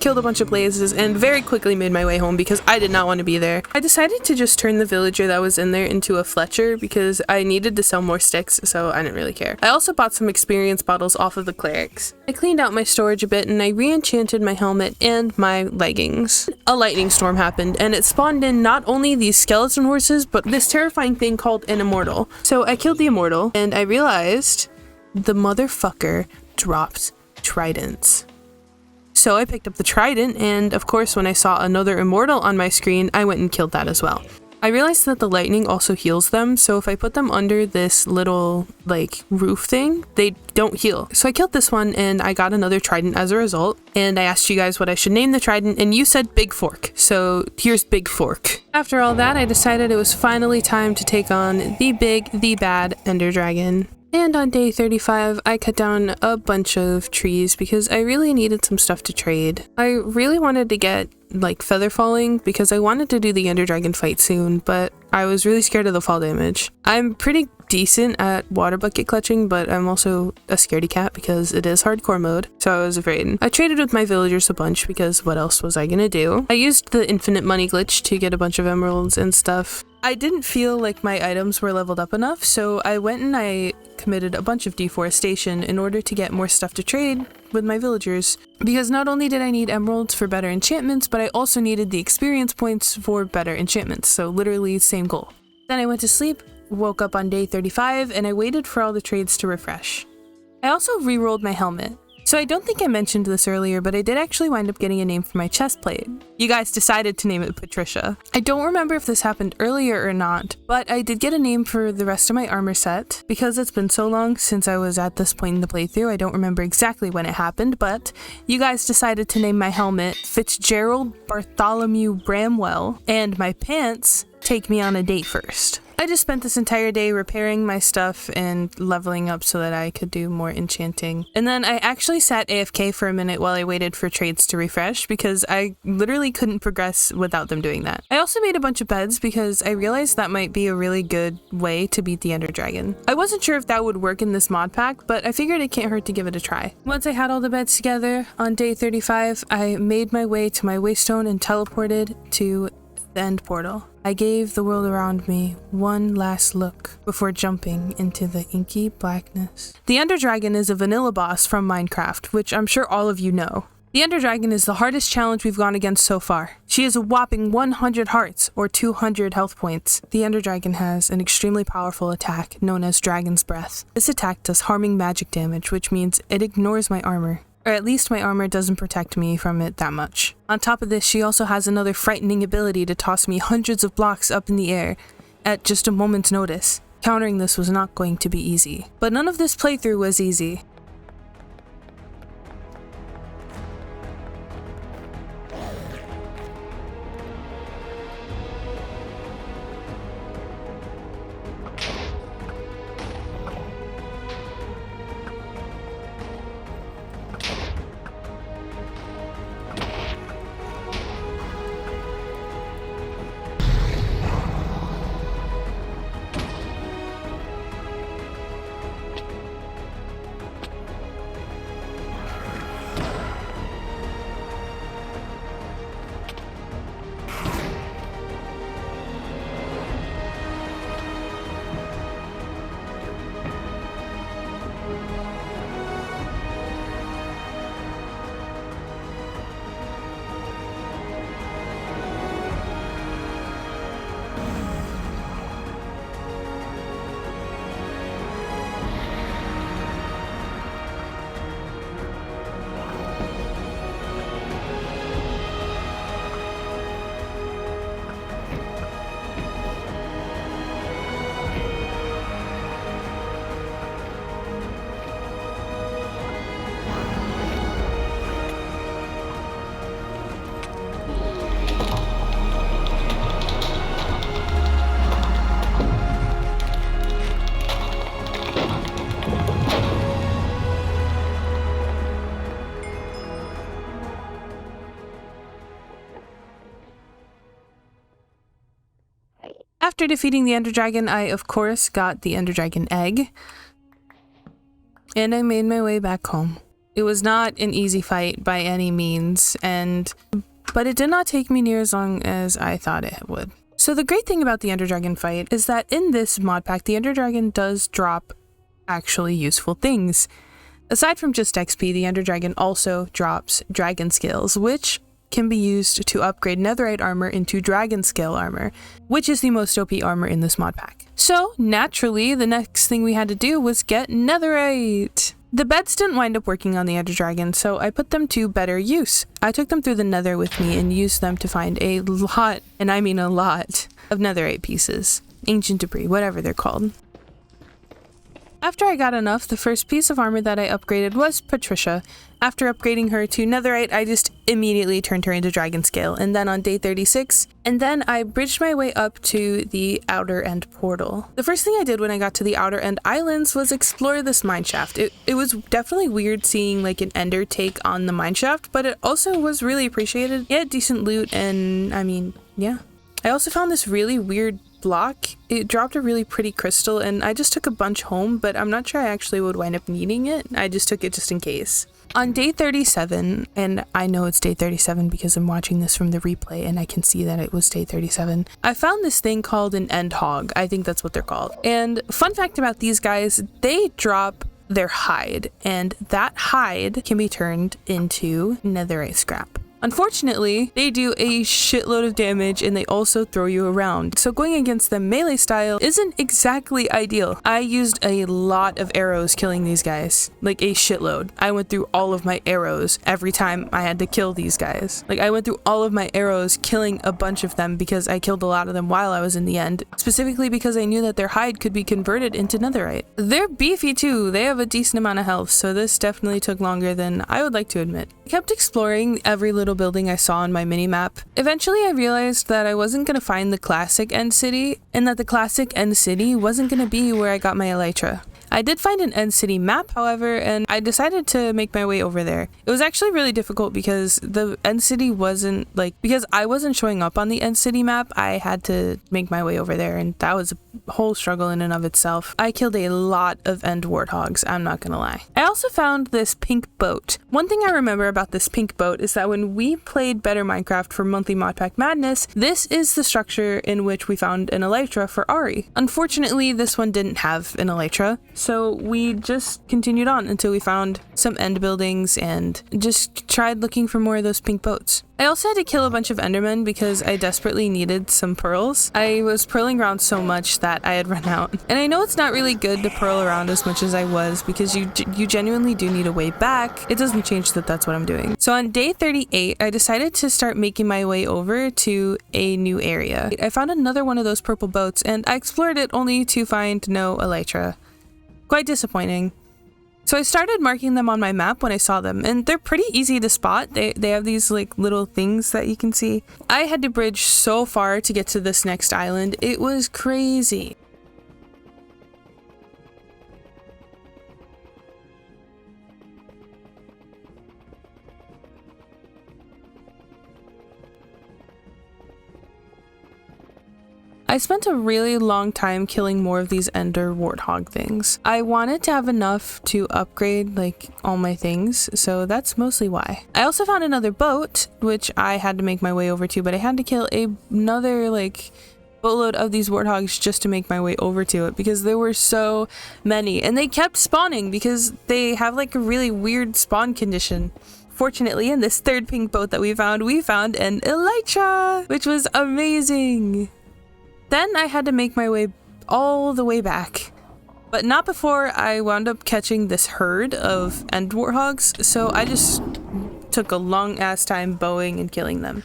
Killed a bunch of blazes and very quickly made my way home because I did not want to be there. I decided to just turn the villager that was in there into a Fletcher because I needed to sell more sticks, so I didn't really care. I also bought some experience bottles off of the clerics. I cleaned out my storage a bit and I re-enchanted my helmet and my leggings. A lightning storm happened and it spawned in not only these skeleton horses but this terrifying thing called an immortal. So I killed the immortal and I realized the motherfucker dropped tridents. So I picked up the trident, and of course when I saw another immortal on my screen, I went and killed that as well. I realized that the lightning also heals them, so if I put them under this little, like, roof thing, they don't heal. So I killed this one, and I got another trident as a result, and I asked you guys what I should name the trident, and you said Big Fork, so here's Big Fork. After all that, I decided it was finally time to take on the big, the bad Ender Dragon. And on day 35, I cut down a bunch of trees because I really needed some stuff to trade. I really wanted to get like feather falling because I wanted to do the Ender Dragon fight soon, but I was really scared of the fall damage. I'm pretty decent at water bucket clutching, but I'm also a scaredy cat because it is hardcore mode, so I was afraid. I traded with my villagers a bunch because what else was I gonna do? I used the infinite money glitch to get a bunch of emeralds and stuff. I didn't feel like my items were leveled up enough, so I went and I committed a bunch of deforestation in order to get more stuff to trade with my villagers. Because not only did I need emeralds for better enchantments, but I also needed the experience points for better enchantments, so literally same goal. Then I went to sleep, woke up on day 35, and I waited for all the trades to refresh. I also re-rolled my helmet. So I don't think I mentioned this earlier, but I did actually wind up getting a name for my chest plate. You guys decided to name it Patricia. I don't remember if this happened earlier or not, but I did get a name for the rest of my armor set. Because it's been so long since I was at this point in the playthrough, I don't remember exactly when it happened, but you guys decided to name my helmet Fitzgerald Bartholomew Bramwell, and my pants Take Me on a Date First. I just spent this entire day repairing my stuff and leveling up so that I could do more enchanting. And then I actually sat AFK for a minute while I waited for trades to refresh because I literally couldn't progress without them doing that. I also made a bunch of beds because I realized that might be a really good way to beat the Ender Dragon. I wasn't sure if that would work in this mod pack, but I figured it can't hurt to give it a try. Once I had all the beds together, on day 35, I made my way to my waystone and teleported to the end portal. I gave the world around me one last look before jumping into the inky blackness. The Ender Dragon is a vanilla boss from Minecraft, which I'm sure all of you know. The Ender Dragon is the hardest challenge we've gone against so far. She has a whopping 100 hearts, or 200 health points. The Ender Dragon has an extremely powerful attack known as Dragon's Breath. This attack does harming magic damage, which means it ignores my armor. Or at least my armor doesn't protect me from it that much. On top of this, she also has another frightening ability to toss me hundreds of blocks up in the air at just a moment's notice. Countering this was not going to be easy. But none of this playthrough was easy. After defeating the Ender Dragon, I of course got the Ender Dragon egg, and I made my way back home. It was not an easy fight by any means, but it did not take me near as long as I thought it would. So the great thing about the Ender Dragon fight is that in this mod pack, the Ender Dragon does drop actually useful things. Aside from just XP, the Ender Dragon also drops dragon scales, which can be used to upgrade netherite armor into dragon scale armor, which is the most OP armor in this mod pack. So naturally, the next thing we had to do was get netherite. The beds didn't wind up working on the Ender Dragon, so I put them to better use. I took them through the nether with me and used them to find a lot, and I mean a lot, of netherite pieces. Ancient debris, whatever they're called. After I got enough, the first piece of armor that I upgraded was Patricia. After upgrading her to netherite, I just immediately turned her into dragon scale, and then on day 36, and then I bridged my way up to the outer end portal. The first thing I did when I got to the outer end islands was explore this mineshaft. It was definitely weird seeing like an ender take on the mineshaft, but it also was really appreciated. It had decent loot, and I mean, yeah. I also found this really weird block. It dropped a really pretty crystal, and I just took a bunch home, but I'm not sure I actually would wind up needing it. I just took it just in case. On day 37, and I know it's day 37 because I'm watching this from the replay and I can see that it was day 37, I found this thing called an end hog. I think that's what they're called. And fun fact about these guys, they drop their hide, and that hide can be turned into netherite scrap. Unfortunately, they do a shitload of damage and they also throw you around. So going against them melee style isn't exactly ideal. I used a lot of arrows killing these guys, like a shitload. I went through all of my arrows every time I had to kill these guys. Like I went through all of my arrows killing a bunch of them because I killed a lot of them while I was in the end, specifically because I knew that their hide could be converted into netherite. They're beefy too. They have a decent amount of health, so this definitely took longer than I would like to admit. I kept exploring every little building I saw on my mini-map. Eventually I realized that I wasn't going to find the classic end city, and that the classic end city wasn't going to be where I got my Elytra. I did find an end city map, however, and I decided to make my way over there. It was actually really difficult because the end city wasn't because I wasn't showing up on the end city map, I had to make my way over there, and that was a whole struggle in and of itself. I killed a lot of end warthogs, I'm not gonna lie. I also found this pink boat. One thing I remember about this pink boat is that when we played Better Minecraft for monthly modpack madness, this is the structure in which we found an Elytra for Ari. Unfortunately, this one didn't have an Elytra, so we just continued on until we found some end buildings and just tried looking for more of those pink boats. I also had to kill a bunch of endermen because I desperately needed some pearls. I was pearling around so much that I had run out. And I know it's not really good to pearl around as much as I was because you genuinely do need a way back. It doesn't change that that's what I'm doing. So on day 38, I decided to start making my way over to a new area. I found another one of those purple boats and I explored it only to find no Elytra. Quite disappointing. So I started marking them on my map when I saw them, and they're pretty easy to spot. They have these like little things that you can see. I had to bridge so far to get to this next island. It was crazy. I spent a really long time killing more of these ender warthog things. I wanted to have enough to upgrade like all my things, so that's mostly why. I also found another boat, which I had to make my way over to, but I had to kill another like boatload of these warthogs just to make my way over to it because there were so many and they kept spawning because they have like a really weird spawn condition. Fortunately, in this third pink boat that we found an Elytra, which was amazing. Then I had to make my way all the way back, but not before I wound up catching this herd of end warthogs, so I just took a long ass time bowing and killing them.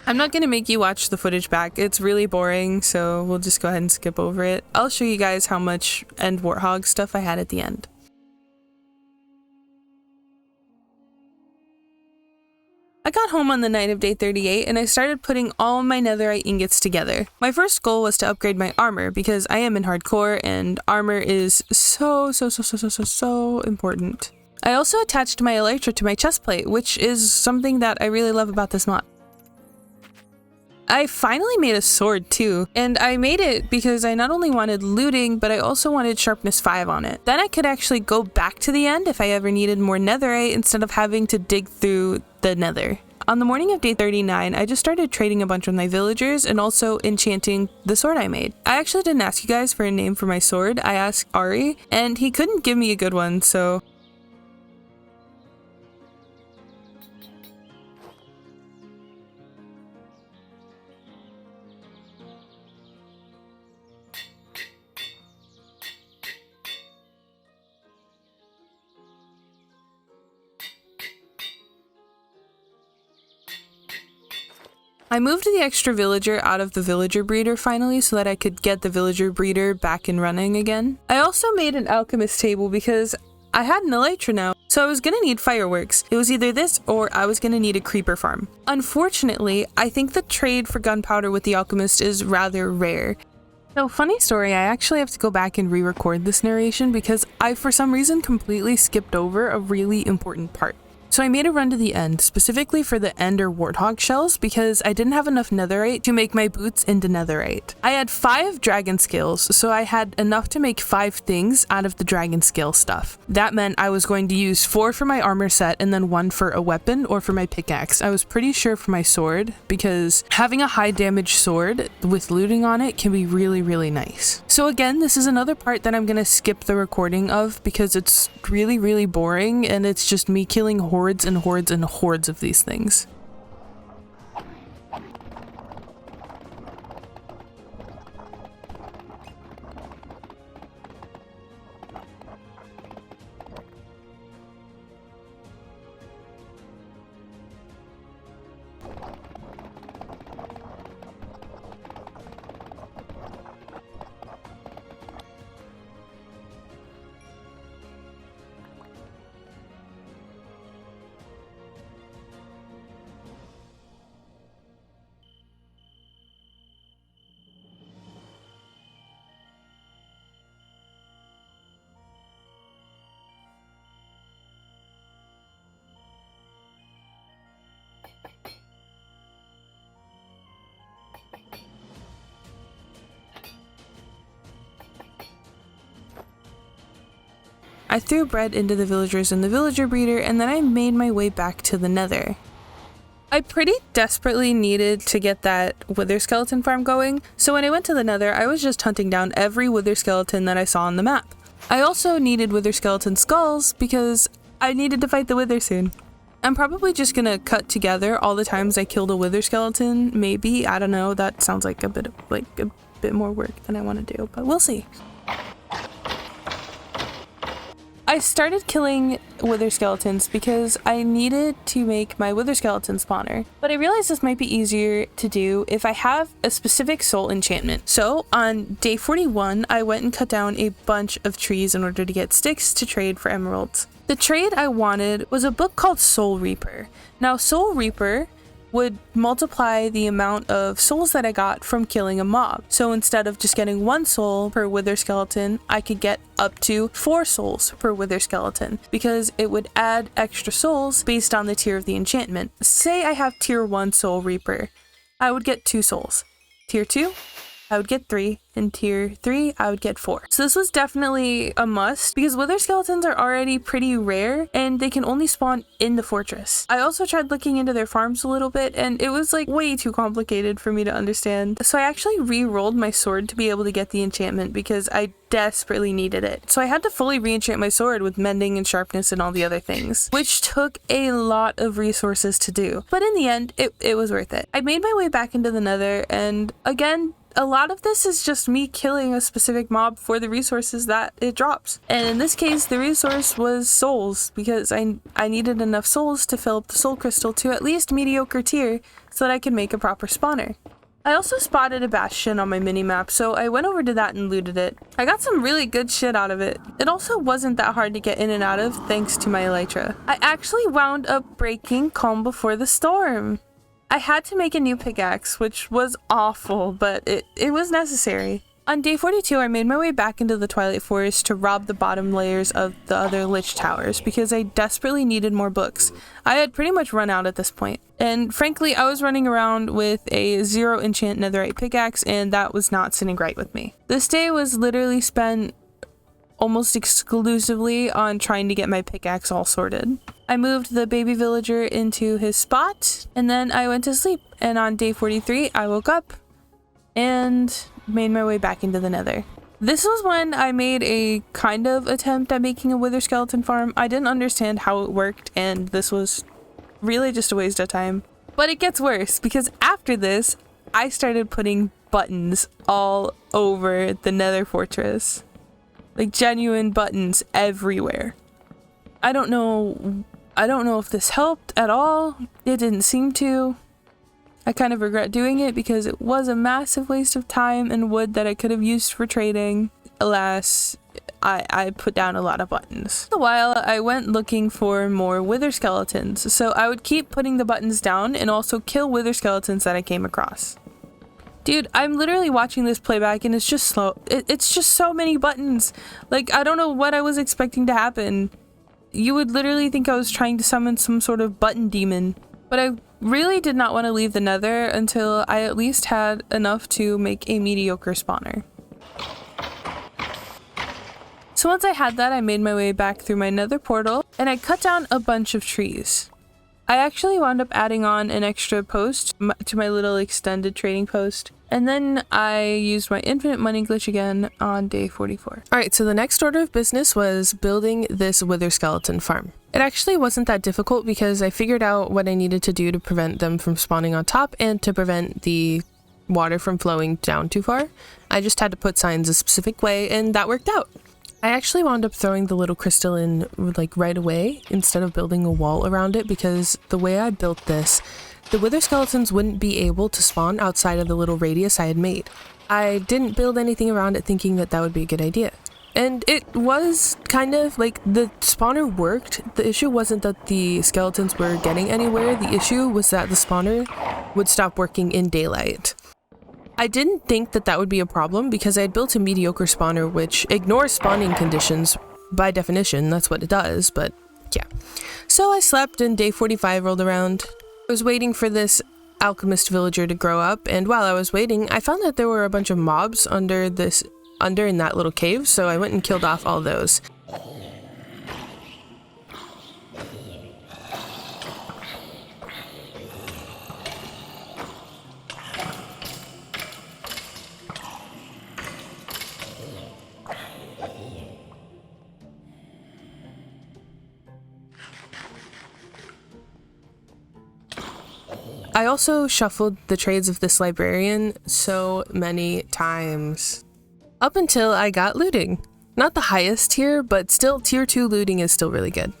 I'm not gonna make you watch the footage back, it's really boring, so we'll just go ahead and skip over it. I'll show you guys how much end warthog stuff I had at the end. I got home on the night of day 38 and I started putting all my netherite ingots together. My first goal was to upgrade my armor because I am in hardcore and armor is so important. I also attached my Elytra to my chestplate, which is something that I really love about this mod. I finally made a sword too, and I made it because I not only wanted looting, but I also wanted sharpness 5 on it. Then I could actually go back to the end if I ever needed more netherite instead of having to dig through the nether. On the morning of day 39, I just started trading a bunch with my villagers and also enchanting the sword I made. I actually didn't ask you guys for a name for my sword. I asked Ari, and he couldn't give me a good one, so I moved the extra villager out of the villager breeder finally so that I could get the villager breeder back and running again. I also made an alchemist table because I had an Elytra now, so I was gonna need fireworks. It was either this or I was gonna need a creeper farm. Unfortunately, I think the trade for gunpowder with the alchemist is rather rare. So funny story, I actually have to go back and re-record this narration because I for some reason completely skipped over a really important part. So I made a run to the end, specifically for the ender warthog shells because I didn't have enough netherite to make my boots into netherite. I had 5 dragon scales, so I had enough to make 5 things out of the dragon scale stuff. That meant I was going to use 4 for my armor set and then 1 for a weapon or for my pickaxe. I was pretty sure for my sword because having a high damage sword with looting on it can be really, really nice. So again, this is another part that I'm gonna skip the recording of because it's really, really boring and it's just me killing hordes and hordes and hordes of these things. I threw bread into the villagers in the villager breeder, and then I made my way back to the nether. I pretty desperately needed to get that wither skeleton farm going, so when I went to the nether, I was just hunting down every wither skeleton that I saw on the map. I also needed wither skeleton skulls because I needed to fight the wither soon. I'm probably just gonna cut together all the times I killed a wither skeleton, maybe, I don't know, that sounds like a bit more work than I want to do, but we'll see. I started killing wither skeletons because I needed to make my wither skeleton spawner, but I realized this might be easier to do if I have a specific soul enchantment. So on day 41, I went and cut down a bunch of trees in order to get sticks to trade for emeralds. The trade I wanted was a book called Soul Reaper. Now Soul Reaper would multiply the amount of souls that I got from killing a mob. So instead of just getting 1 soul per wither skeleton, I could get up to 4 souls per wither skeleton because it would add extra souls based on the tier of the enchantment. Say I have tier 1 Soul Reaper, I would get 2 souls. Tier 2, I would get 3, and tier 3, I would get 4. So this was definitely a must because wither skeletons are already pretty rare and they can only spawn in the fortress. I also tried looking into their farms a little bit and it was like way too complicated for me to understand. So I actually re-rolled my sword to be able to get the enchantment because I desperately needed it. So I had to fully re-enchant my sword with mending and sharpness and all the other things, which took a lot of resources to do. But in the end, it was worth it. I made my way back into the nether and again, a lot of this is just me killing a specific mob for the resources that it drops. And in this case, the resource was souls because I needed enough souls to fill up the soul crystal to at least mediocre tier so that I could make a proper spawner. I also spotted a bastion on my minimap, so I went over to that and looted it. I got some really good shit out of it. It also wasn't that hard to get in and out of thanks to my Elytra. I actually wound up breaking Calm Before the Storm. I had to make a new pickaxe, which was awful, but it was necessary. On day 42, I made my way back into the Twilight Forest to rob the bottom layers of the other Lich towers because I desperately needed more books. I had pretty much run out at this point. And frankly, I was running around with a 0 enchant netherite pickaxe and that was not sitting right with me. This day was literally spent almost exclusively on trying to get my pickaxe all sorted. I moved the baby villager into his spot and then I went to sleep. And on day 43, I woke up and made my way back into the nether. This was when I made a kind of attempt at making a wither skeleton farm. I didn't understand how it worked and this was really just a waste of time. But it gets worse because after this, I started putting buttons all over the nether fortress. Like genuine buttons everywhere. I don't know if this helped at all. It didn't seem to. I kind of regret doing it because it was a massive waste of time and wood that I could have used for trading. Alas, I put down a lot of buttons. For a while, I went looking for more wither skeletons, so I would keep putting the buttons down and also kill wither skeletons that I came across. Dude, I'm literally watching this playback and it's just slow. It's just so many buttons. Like, I don't know what I was expecting to happen. You would literally think I was trying to summon some sort of button demon. But I really did not want to leave the nether until I at least had enough to make a mediocre spawner. So once I had that, I made my way back through my nether portal and I cut down a bunch of trees. I actually wound up adding on an extra post to my little extended trading post. And then I used my infinite money glitch again on day 44. Alright, so the next order of business was building this wither skeleton farm. It actually wasn't that difficult because I figured out what I needed to do to prevent them from spawning on top and to prevent the water from flowing down too far. I just had to put signs a specific way and that worked out. I actually wound up throwing the little crystal in like right away instead of building a wall around it because the way I built this, the wither skeletons wouldn't be able to spawn outside of the little radius I had made. I didn't build anything around it thinking that that would be a good idea. And it was kind of like the spawner worked. The issue wasn't that the skeletons were getting anywhere. The issue was that the spawner would stop working in daylight. I didn't think that that would be a problem because I had built a mediocre spawner which ignores spawning conditions by definition. That's what it does, but yeah. So I slept and day 45 rolled around. I was waiting for this alchemist villager to grow up, and while I was waiting, I found that there were a bunch of mobs under in that little cave, so I went and killed off all those. I also shuffled the trades of this librarian so many times. Up until I got looting. Not the highest tier, but still tier 2 looting is still really good.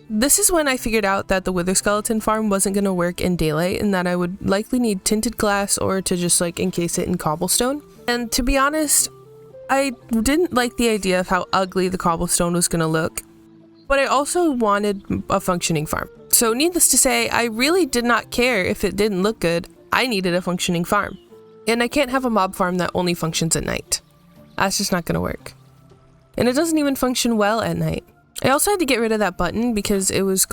This is when I figured out that the wither skeleton farm wasn't going to work in daylight and that I would likely need tinted glass or to just like encase it in cobblestone. And to be honest, I didn't like the idea of how ugly the cobblestone was going to look, but I also wanted a functioning farm. So needless to say, I really did not care if it didn't look good. I needed a functioning farm. And I can't have a mob farm that only functions at night. That's just not going to work. And it doesn't even function well at night. I also had to get rid of that button because it was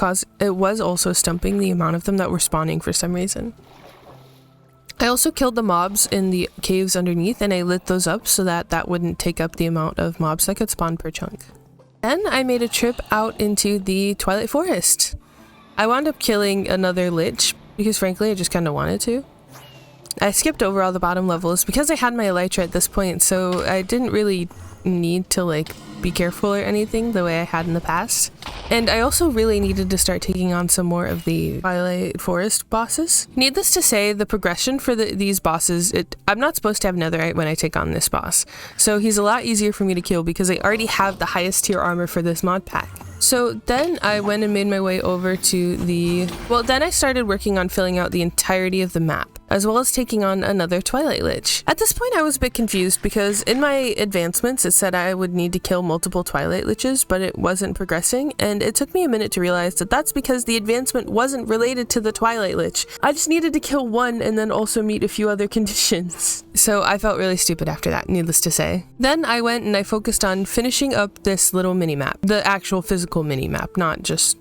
also stumping the amount of them that were spawning for some reason. I also killed the mobs in the caves underneath and I lit those up so that that wouldn't take up the amount of mobs that could spawn per chunk. Then I made a trip out into the Twilight Forest. I wound up killing another Lich because frankly I just kind of wanted to. I skipped over all the bottom levels because I had my Elytra at this point, so I didn't really need to like be careful or anything the way I had in the past. And I also really needed to start taking on some more of the Twilight Forest bosses. Needless to say, the progression for these bosses, I'm not supposed to have netherite when I take on this boss. So he's a lot easier for me to kill because I already have the highest tier armor for this mod pack. So then I went and made my way over to then I started working on filling out the entirety of the map, as well as taking on another Twilight Lich. At this point I was a bit confused because in my advancements it said I would need to kill multiple Twilight Liches, but it wasn't progressing, and it took me a minute to realize that that's because the advancement wasn't related to the Twilight Lich. I just needed to kill one and then also meet a few other conditions. So I felt really stupid after that, needless to say. Then I went and I focused on finishing up this little mini-map, the actual physical mini-map, not just,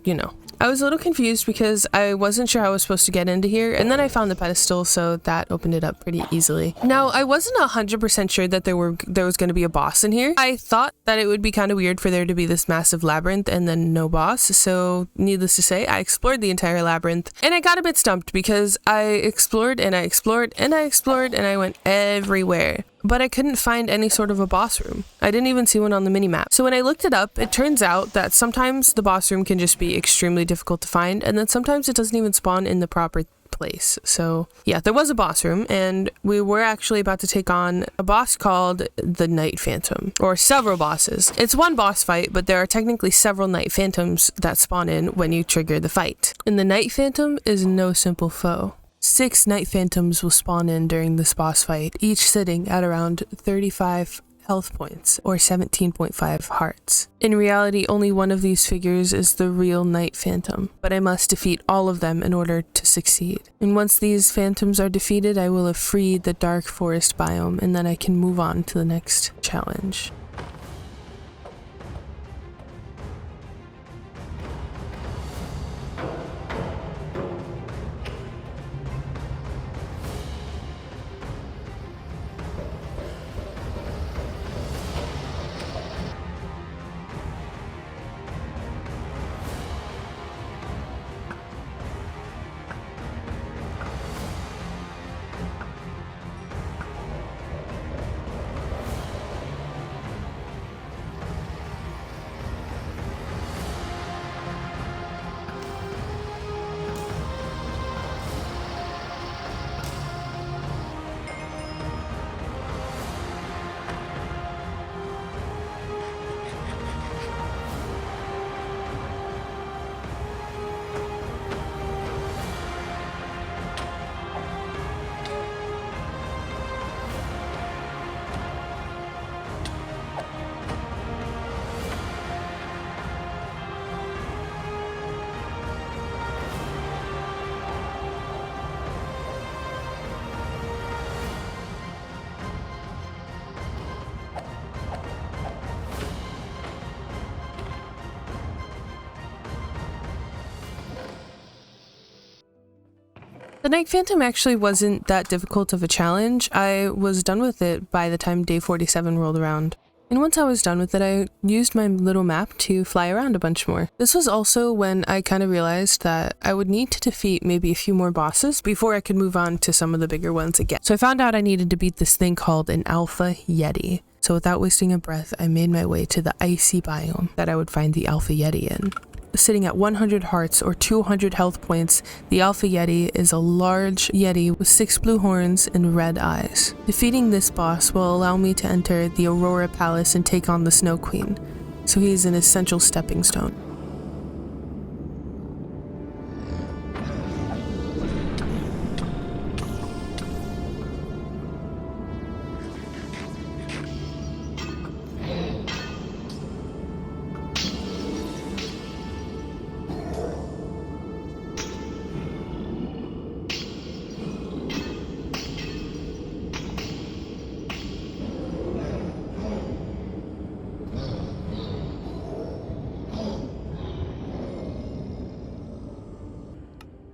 I was a little confused because I wasn't sure how I was supposed to get into here, and then I found the pedestal, so that opened it up pretty easily. Now, I wasn't 100% sure that there was going to be a boss in here. I thought that it would be kind of weird for there to be this massive labyrinth and then no boss, so needless to say, I explored the entire labyrinth, and I got a bit stumped because I explored and I explored and I explored and I went everywhere. But I couldn't find any sort of a boss room. I didn't even see one on the minimap. So when I looked it up, it turns out that sometimes the boss room can just be extremely difficult to find, and then sometimes it doesn't even spawn in the proper place. So yeah, there was a boss room, and we were actually about to take on a boss called the Night Phantom, or several bosses. It's one boss fight, but there are technically several Night Phantoms that spawn in when you trigger the fight. And the Night Phantom is no simple foe. 6 Night Phantoms will spawn in during this boss fight, each sitting at around 35 health points, or 17.5 hearts. In reality, only one of these figures is the real Night Phantom, but I must defeat all of them in order to succeed. And once these phantoms are defeated, I will have freed the dark forest biome, and then I can move on to the next challenge. The Night Phantom actually wasn't that difficult of a challenge. I was done with it by the time day 47 rolled around. And once I was done with it, I used my little map to fly around a bunch more. This was also when I kind of realized that I would need to defeat maybe a few more bosses before I could move on to some of the bigger ones again. So I found out I needed to beat this thing called an Alpha Yeti. So without wasting a breath, I made my way to the icy biome that I would find the Alpha Yeti in. Sitting at 100 hearts or 200 health points, the Alpha Yeti is a large Yeti with 6 blue horns and red eyes. Defeating this boss will allow me to enter the Aurora Palace and take on the Snow Queen, so he's an essential stepping stone.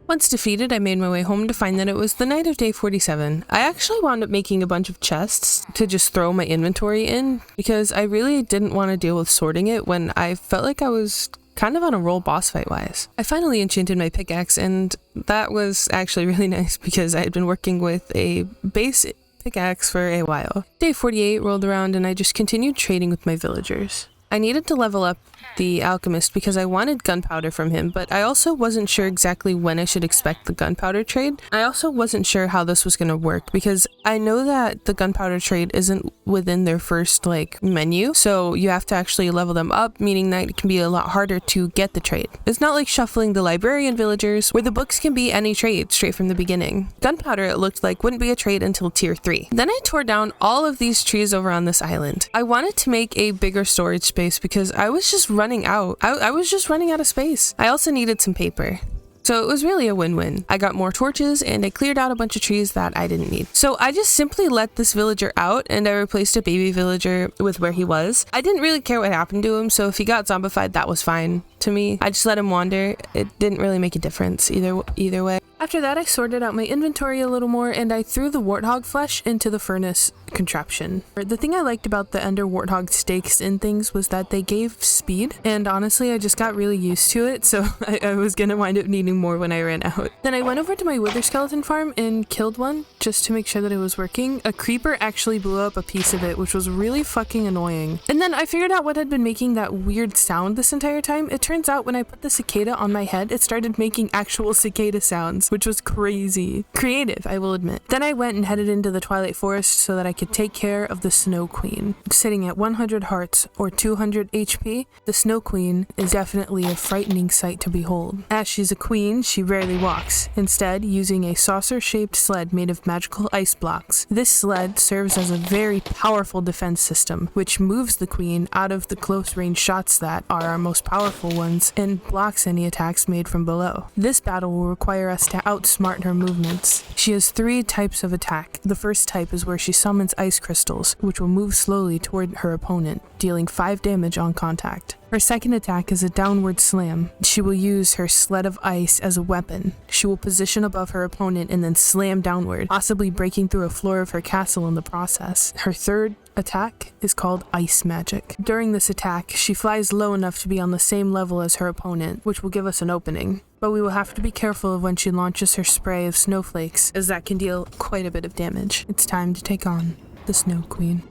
Once defeated, I made my way home to find that it was the night of day 47. I actually wound up making a bunch of chests to just throw my inventory in because I really didn't want to deal with sorting it when I felt like I was kind of on a roll boss fight wise. I finally enchanted my pickaxe, and that was actually really nice because I had been working with a base pickaxe for a while. Day 48 rolled around and I just continued trading with my villagers. I needed to level up the alchemist because I wanted gunpowder from him, but I also wasn't sure exactly when I should expect the gunpowder trade. I also wasn't sure how this was going to work because I know that the gunpowder trade isn't within their first menu, so you have to actually level them up, meaning that it can be a lot harder to get the trade. It's not like shuffling the librarian villagers where the books can be any trade straight from the beginning. Gunpowder, it looked like, wouldn't be a trade until tier 3. Then I tore down all of these trees over on this island. I wanted to make a bigger storage space because I was just running out. I was just running out of space. I also needed some paper. So it was really a win-win. I got more torches and I cleared out a bunch of trees that I didn't need. So I just simply let this villager out and I replaced a baby villager with where he was. I didn't really care what happened to him, so if he got zombified, that was fine to me. I just let him wander. It didn't really make a difference either way. After that, I sorted out my inventory a little more and I threw the warthog flesh into the furnace contraption. The thing I liked about the ender warthog stakes and things was that they gave speed, and honestly I just got really used to it, so I was gonna wind up needing more when I ran out. Then I went over to my wither skeleton farm and killed one just to make sure that it was working. A creeper actually blew up a piece of it, which was really fucking annoying. And then I figured out what had been making that weird sound this entire time. It turns out when I put the cicada on my head, it started making actual cicada sounds, which was crazy. Creative, I will admit. Then I went and headed into the Twilight Forest so that I could take care of the Snow Queen. Sitting at 100 hearts or 200 HP, the Snow Queen is definitely a frightening sight to behold. As she's a queen, she rarely walks, instead using a saucer-shaped sled made of magical ice blocks. This sled serves as a very powerful defense system, which moves the queen out of the close-range shots that are our most powerful ones and blocks any attacks made from below. This battle will require us to outsmart her movements. She has 3 types of attack. The first type is where she summons ice crystals, which will move slowly toward her opponent, dealing 5 damage on contact. Her second attack is a downward slam. She will use her sled of ice as a weapon. She will position above her opponent and then slam downward, possibly breaking through a floor of her castle in the process. Her third attack is called Ice Magic. During this attack, she flies low enough to be on the same level as her opponent, which will give us an opening. But we will have to be careful of when she launches her spray of snowflakes, as that can deal quite a bit of damage. It's time to take on the Snow Queen.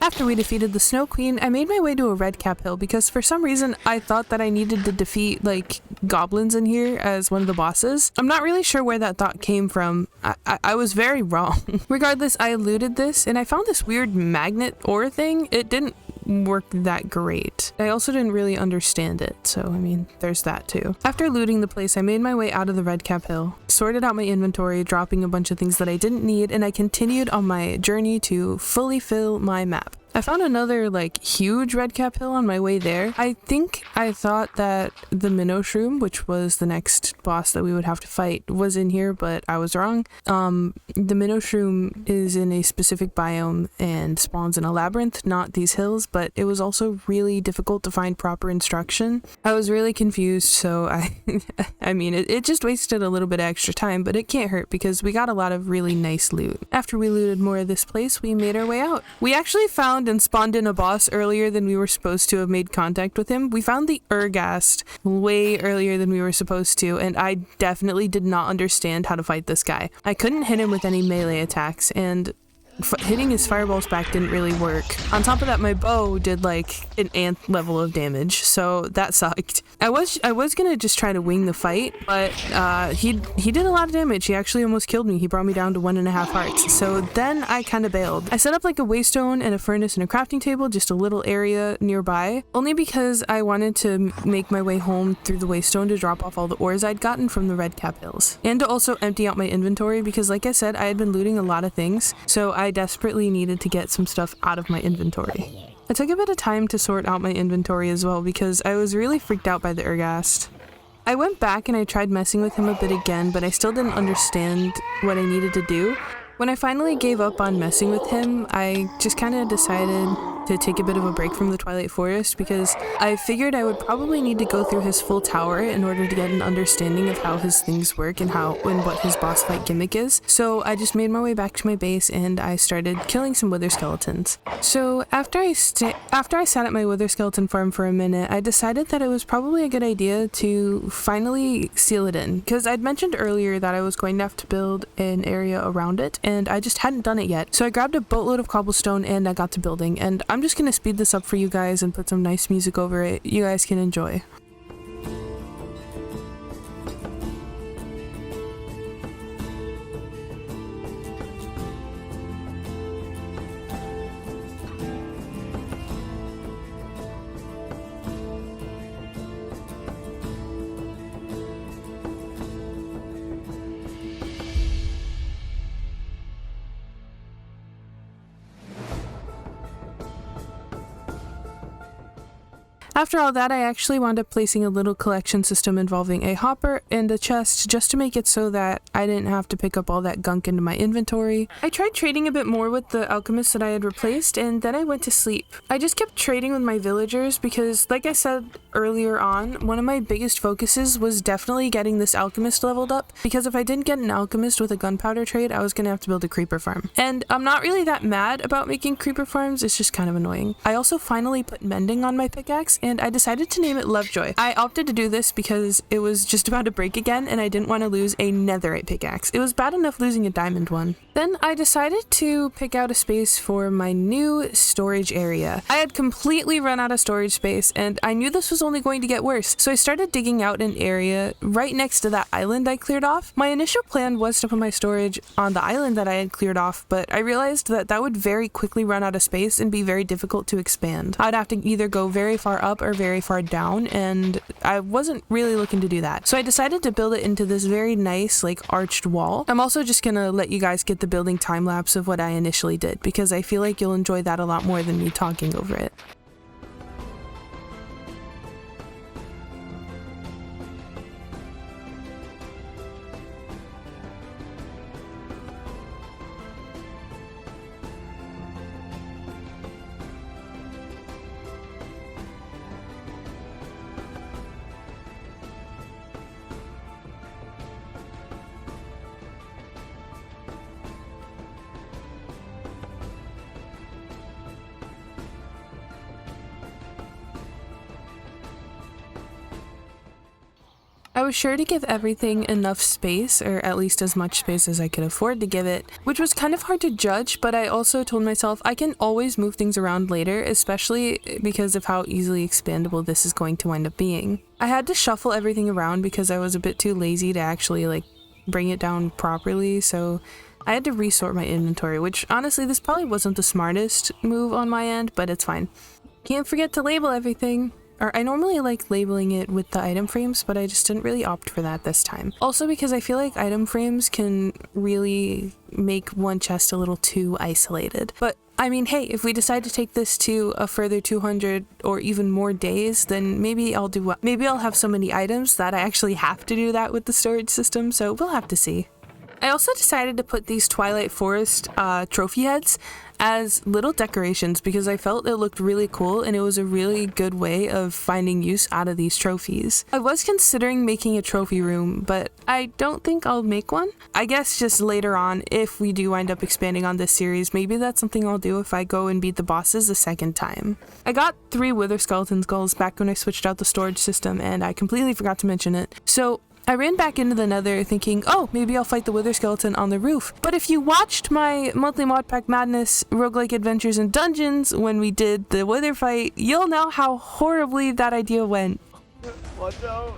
After we defeated the Snow Queen, I made my way to a red cap hill because for some reason I thought that I needed to defeat goblins in here as one of the bosses. I'm not really sure where that thought came from. I was very wrong. Regardless, I looted this and I found this weird magnet ore thing. It didn't work that great. I also didn't really understand it, so I mean, there's that too. After looting the place, I made my way out of the red cap hill, sorted out my inventory, dropping a bunch of things that I didn't need, and I continued on my journey to fully fill my map. I found another like huge redcap hill on my way there. I think I thought that the minnow shroom, which was the next boss that we would have to fight, was in here, but I was wrong. The minnow shroom is in a specific biome and spawns in a labyrinth, not these hills, but it was also really difficult to find proper instruction. I was really confused, so I mean, it just wasted a little bit of extra time, but it can't hurt because we got a lot of really nice loot. After we looted more of this place, we made our way out. We actually found and spawned in a boss earlier than we were supposed to have made contact with him. We found the Urgast way earlier than we were supposed to, and I definitely did not understand how to fight this guy. I couldn't hit him with any melee attacks, and hitting his fireballs back didn't really work. On top of that, my bow did like an nth level of damage, so that sucked. I was gonna just try to wing the fight, but he did a lot of damage. He actually almost killed me. He brought me down to 1.5 hearts. So then I kind of bailed. I set up like a waystone and a furnace and a crafting table, just a little area nearby, only because I wanted to make my way home through the waystone to drop off all the ores I'd gotten from the redcap hills, and to also empty out my inventory because, like I said, I had been looting a lot of things, so I desperately needed to get some stuff out of my inventory. I took a bit of time to sort out my inventory as well because I was really freaked out by the Urgast. I went back and I tried messing with him a bit again, but I still didn't understand what I needed to do. When I finally gave up on messing with him, I just kind of decided to take a bit of a break from the Twilight Forest because I figured I would probably need to go through his full tower in order to get an understanding of how his things work and what his boss fight gimmick is. So I just made my way back to my base and I started killing some wither skeletons. So after I sat at my wither skeleton farm for a minute, I decided that it was probably a good idea to finally seal it in, because I'd mentioned earlier that I was going to have to build an area around it and I just hadn't done it yet. So I grabbed a boatload of cobblestone and I got to building, and I'm just gonna speed this up for you guys and put some nice music over it. You guys can enjoy. After all that, I actually wound up placing a little collection system involving a hopper and a chest just to make it so that I didn't have to pick up all that gunk into my inventory. I tried trading a bit more with the alchemists that I had replaced, and then I went to sleep. I just kept trading with my villagers because, like I said earlier on, one of my biggest focuses was definitely getting this alchemist leveled up, because if I didn't get an alchemist with a gunpowder trade, I was gonna have to build a creeper farm. And I'm not really that mad about making creeper farms, it's just kind of annoying. I also finally put mending on my pickaxe, and I decided to name it Lovejoy. I opted to do this because it was just about to break again and I didn't want to lose a netherite pickaxe. It was bad enough losing a diamond one. Then I decided to pick out a space for my new storage area. I had completely run out of storage space and I knew this was only going to get worse, so I started digging out an area right next to that island I cleared off. My initial plan was to put my storage on the island that I had cleared off, but I realized that that would very quickly run out of space and be very difficult to expand. I'd have to either go very far up or very far down, and I wasn't really looking to do that. So I decided to build it into this very nice like arched wall. I'm also just gonna let you guys get the building time lapse of what I initially did because I feel like you'll enjoy that a lot more than me talking over it. I was sure to give everything enough space, or at least as much space as I could afford to give it, which was kind of hard to judge, but I also told myself I can always move things around later, especially because of how easily expandable this is going to wind up being. I had to shuffle everything around because I was a bit too lazy to actually like bring it down properly, so I had to resort my inventory, which honestly this probably wasn't the smartest move on my end, but it's fine. Can't forget to label everything. I normally like labeling it with the item frames, but I just didn't really opt for that this time. Also because I feel like item frames can really make one chest a little too isolated. But I mean, hey, if we decide to take this to a further 200 or even more days, then maybe I'll have so many items that I actually have to do that with the storage system, so we'll have to see. I also decided to put these Twilight Forest trophy heads as little decorations because I felt it looked really cool and it was a really good way of finding use out of these trophies. I was considering making a trophy room, but I don't think I'll make one. I guess just later on, if we do wind up expanding on this series, maybe that's something I'll do if I go and beat the bosses a second time. I got 3 Wither Skeleton Skulls back when I switched out the storage system and I completely forgot to mention it. So I ran back into the nether thinking, oh, maybe I'll fight the Wither Skeleton on the roof. But if you watched my monthly Mod Pack Madness roguelike adventures and dungeons when we did the Wither fight, you'll know how horribly that idea went. Watch out.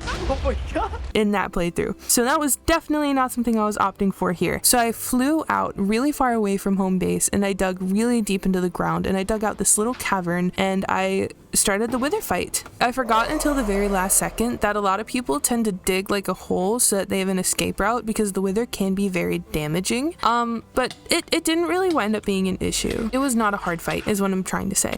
Oh my god. In that playthrough. So that was definitely not something I was opting for here. So I flew out really far away from home base and I dug really deep into the ground and I dug out this little cavern and I started the wither fight. I forgot until the very last second that a lot of people tend to dig like a hole so that they have an escape route because the wither can be very damaging. But it didn't really wind up being an issue. It was not a hard fight is what I'm trying to say.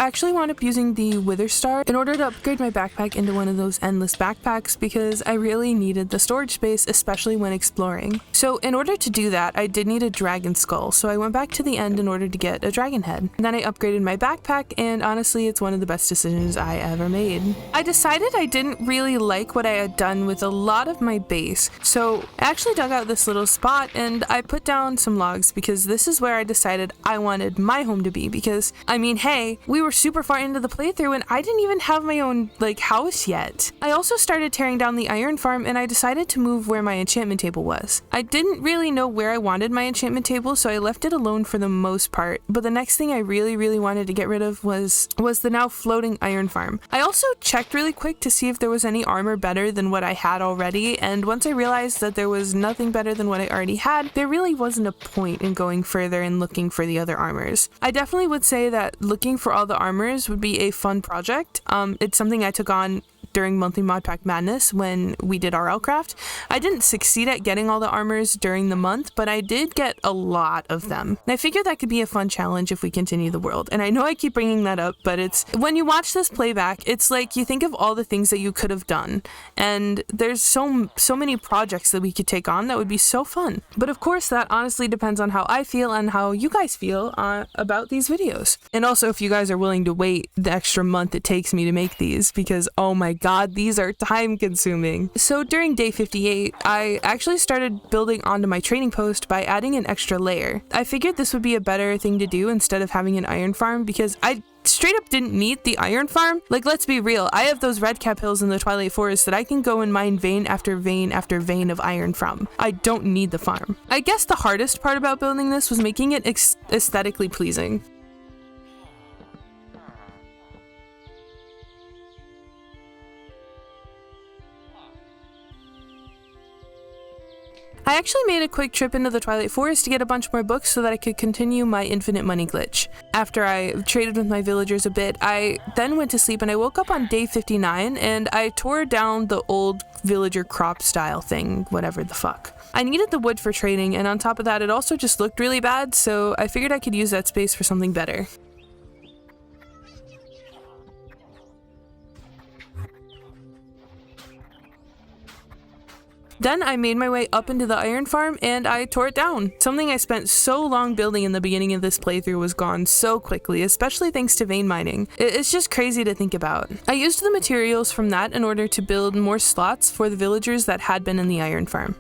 I actually wound up using the Wither Star in order to upgrade my backpack into one of those endless backpacks because I really needed the storage space, especially when exploring. So in order to do that, I did need a dragon skull, so I went back to the end in order to get a dragon head. Then I upgraded my backpack, and honestly, it's one of the best decisions I ever made. I decided I didn't really like what I had done with a lot of my base, so I actually dug out this little spot and I put down some logs because this is where I decided I wanted my home to be because, I mean, hey, we were super far into the playthrough and I didn't even have my own house yet. I also started tearing down the iron farm and I decided to move where my enchantment table was. I didn't really know where I wanted my enchantment table, so I left it alone for the most part, but the next thing I really wanted to get rid of was the now floating iron farm. I also checked really quick to see if there was any armor better than what I had already, and once I realized that there was nothing better than what I already had, there really wasn't a point in going further and looking for the other armors. I definitely would say that looking for all the armors would be a fun project. It's something I took on during monthly Mod Pack Madness when we did RL Craft. I didn't succeed at getting all the armors during the month, but I did get a lot of them. And I figured that could be a fun challenge if we continue the world. And I know I keep bringing that up, but it's when you watch this playback, it's like you think of all the things that you could have done. And there's so many projects that we could take on that would be so fun. But of course, that honestly depends on how I feel and how you guys feel about these videos. And also if you guys are willing to wait the extra month it takes me to make these, because oh my god, these are time consuming. So during day 58, I actually started building onto my trading post by adding an extra layer. I figured this would be a better thing to do instead of having an iron farm because I straight up didn't need the iron farm. Let's be real, I have those red cap hills in the Twilight Forest that I can go and mine vein after vein after vein of iron from. I don't need the farm. I guess the hardest part about building this was making it aesthetically pleasing. I actually made a quick trip into the Twilight Forest to get a bunch more books so that I could continue my infinite money glitch. After I traded with my villagers a bit, I then went to sleep and I woke up on day 59 and I tore down the old villager crop style thing, whatever the fuck. I needed the wood for trading, and on top of that it also just looked really bad, so I figured I could use that space for something better. Then I made my way up into the iron farm and I tore it down. Something I spent so long building in the beginning of this playthrough was gone so quickly, especially thanks to vein mining. It's just crazy to think about. I used the materials from that in order to build more slots for the villagers that had been in the iron farm.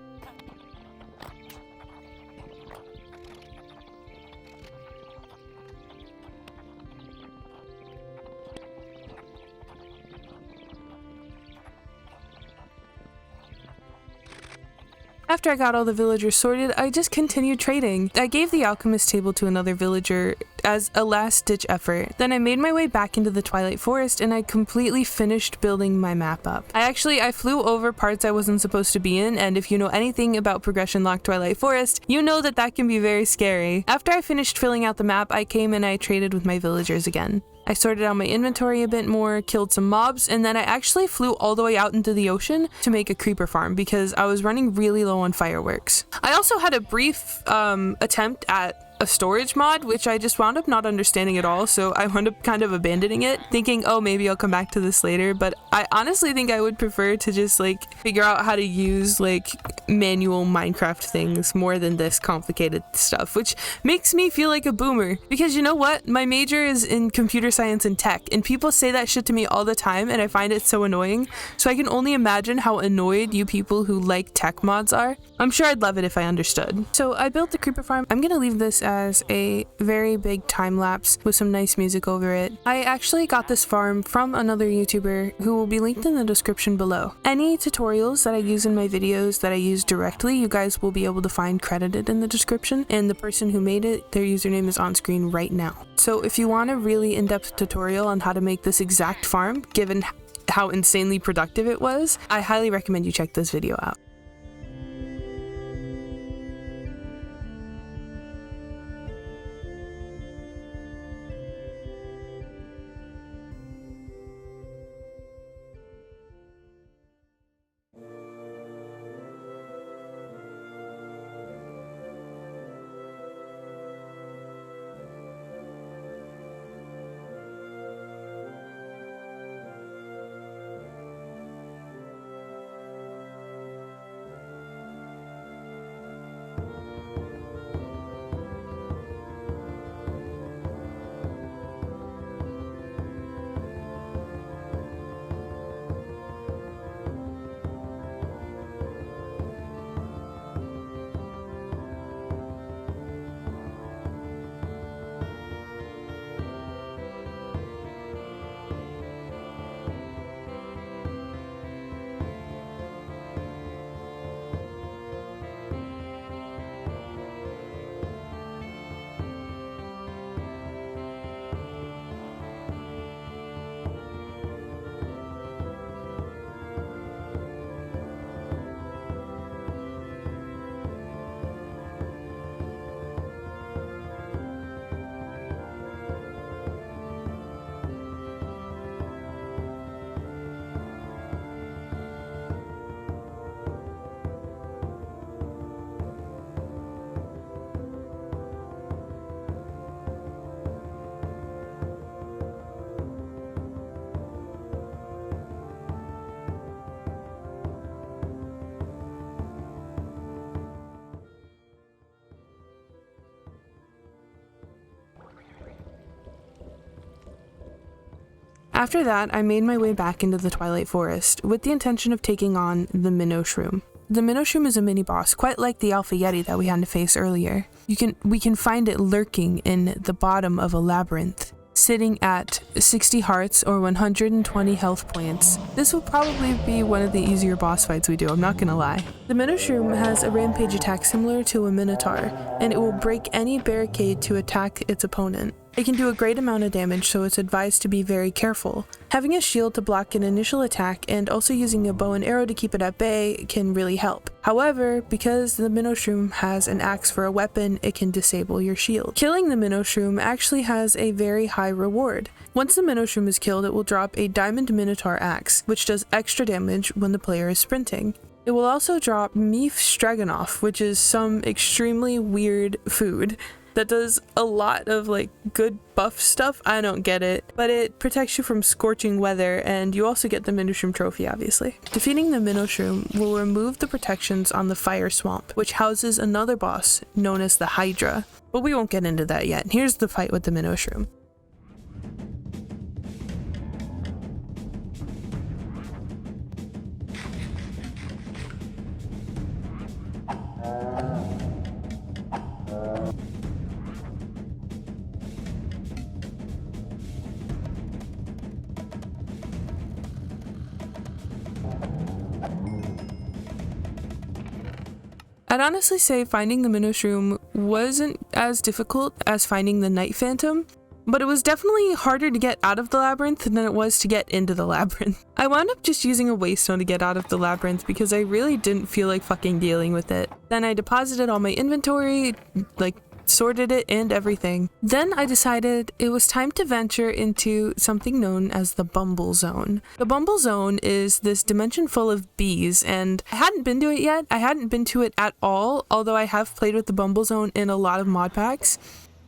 After I got all the villagers sorted, I just continued trading. I gave the alchemist table to another villager as a last-ditch effort. Then I made my way back into the Twilight Forest and I completely finished building my map up. I flew over parts I wasn't supposed to be in, and if you know anything about progression lock Twilight Forest, you know that that can be very scary. After I finished filling out the map, I came and I traded with my villagers again. I sorted out my inventory a bit more, killed some mobs, and then I actually flew all the way out into the ocean to make a creeper farm because I was running really low on fireworks. I also had a brief attempt at a storage mod, which I just wound up not understanding at all, so I wound up kind of abandoning it, thinking, oh, maybe I'll come back to this later, but I honestly think I would prefer to just like figure out how to use like manual Minecraft things more than this complicated stuff, which makes me feel like a boomer, because you know what? My major is in computer science and tech, and people say that shit to me all the time, and I find it so annoying, so I can only imagine how annoyed you people who like tech mods are. I'm sure I'd love it if I understood. So I built the creeper farm. I'm gonna leave this as a very big time lapse with some nice music over it. I actually got this farm from another YouTuber who will be linked in the description below. Any tutorials that I use in my videos that I use directly, you guys will be able to find credited in the description, and the person who made it, their username is on screen right now. So if you want a really in-depth tutorial on how to make this exact farm, given how insanely productive it was, I highly recommend you check this video out. After that, I made my way back into the Twilight Forest with the intention of taking on the Minnow Shroom. The Minnow Shroom is a mini-boss, quite like the Alpha Yeti that we had to face earlier. We can find it lurking in the bottom of a labyrinth, sitting at 60 hearts or 120 health points. This will probably be one of the easier boss fights we do, I'm not gonna lie. The Minnow Shroom has a rampage attack similar to a Minotaur, and it will break any barricade to attack its opponent. It can do a great amount of damage, so it's advised to be very careful. Having a shield to block an initial attack and also using a bow and arrow to keep it at bay can really help. However, because the Minnow Shroom has an axe for a weapon, it can disable your shield. Killing the Minnow Shroom actually has a very high reward. Once the Minnow Shroom is killed, it will drop a Diamond Minotaur axe, which does extra damage when the player is sprinting. It will also drop Meef Stroganoff, which is some extremely weird food that does a lot of like good buff stuff. I don't get it, but it protects you from scorching weather, and you also get the Minnow Shroom trophy, obviously. Defeating the Minnow Shroom will remove the protections on the Fire Swamp, which houses another boss known as the Hydra, but we won't get into that yet. Here's the fight with the Minnow Shroom. I'd honestly say finding the minnow shroom wasn't as difficult as finding the night phantom, but it was definitely harder to get out of the labyrinth than it was to get into the labyrinth. I wound up just using a waystone to get out of the labyrinth because I really didn't feel like fucking dealing with it. Then I deposited all my inventory, sorted it and everything. Then I decided it was time to venture into something known as the Bumble Zone. The Bumble Zone is this dimension full of bees, and I hadn't been to it yet. I hadn't been to it at all, although I have played with the Bumble Zone in a lot of mod packs.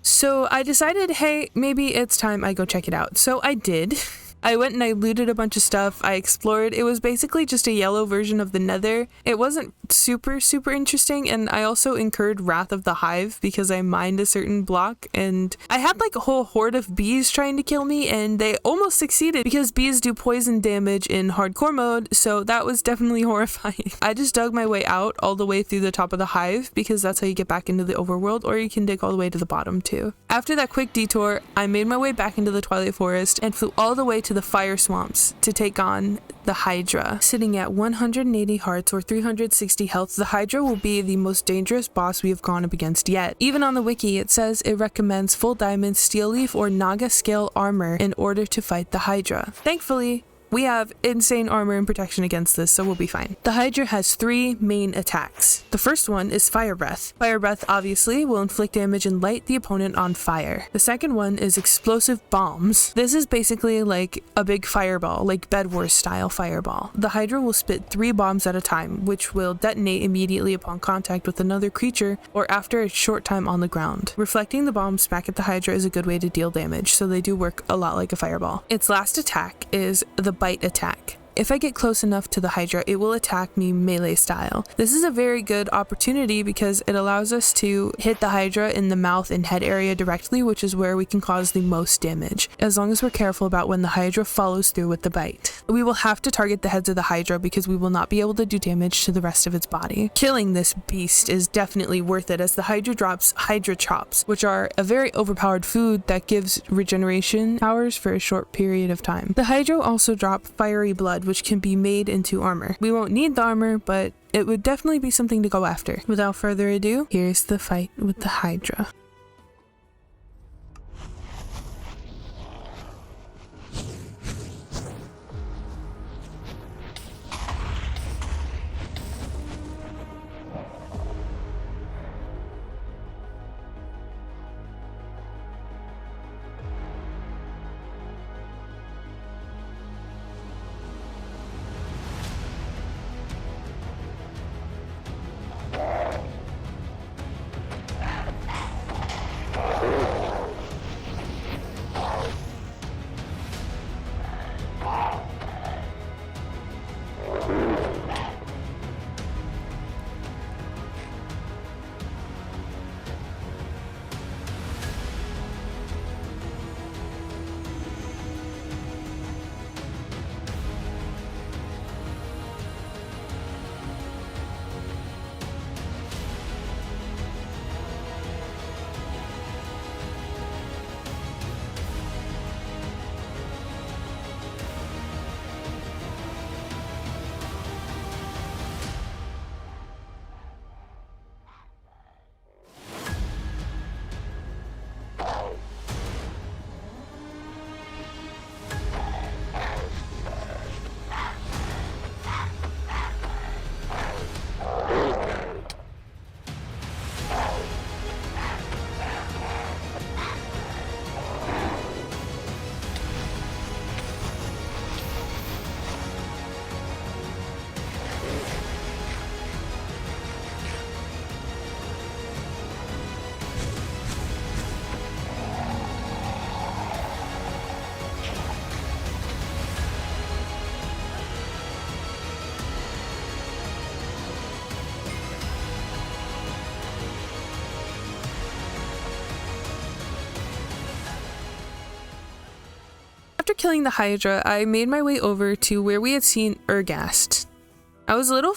So I decided, hey, maybe it's time I go check it out. So I did. I went and I looted a bunch of stuff. I explored. It was basically just a yellow version of the nether. It wasn't super interesting, and I also incurred Wrath of the Hive because I mined a certain block, and I had like a whole horde of bees trying to kill me, and they almost succeeded because bees do poison damage in hardcore mode, so that was definitely horrifying. I just dug my way out all the way through the top of the hive because that's how you get back into the overworld, or you can dig all the way to the bottom too. After that quick detour, I made my way back into the Twilight Forest and flew all the way to the fire swamps to take on the Hydra. Sitting at 180 hearts or 360 health, the Hydra will be the most dangerous boss we have gone up against yet. Even on the wiki, it says it recommends full diamond, steel leaf, or Naga scale armor in order to fight the Hydra. Thankfully, we have insane armor and protection against this, so we'll be fine. The Hydra has 3 main attacks. The first one is Fire Breath. Fire Breath obviously will inflict damage and light the opponent on fire. The second one is Explosive Bombs. This is basically like a big fireball, like Bed Wars style fireball. The Hydra will spit 3 bombs at a time, which will detonate immediately upon contact with another creature or after a short time on the ground. Reflecting the bombs back at the Hydra is a good way to deal damage, so they do work a lot like a fireball. Its last attack is the Bite attack. If I get close enough to the Hydra, it will attack me melee style. This is a very good opportunity because it allows us to hit the Hydra in the mouth and head area directly, which is where we can cause the most damage, as long as we're careful about when the Hydra follows through with the bite. We will have to target the heads of the Hydra because we will not be able to do damage to the rest of its body. Killing this beast is definitely worth it, as the Hydra drops Hydra Chops, which are a very overpowered food that gives regeneration powers for a short period of time. The Hydra also drop Fiery Blood, which can be made into armor. We won't need the armor, but it would definitely be something to go after. Without further ado, here's the fight with the Hydra. After killing the Hydra, I made my way over to where we had seen Ergast. I was a little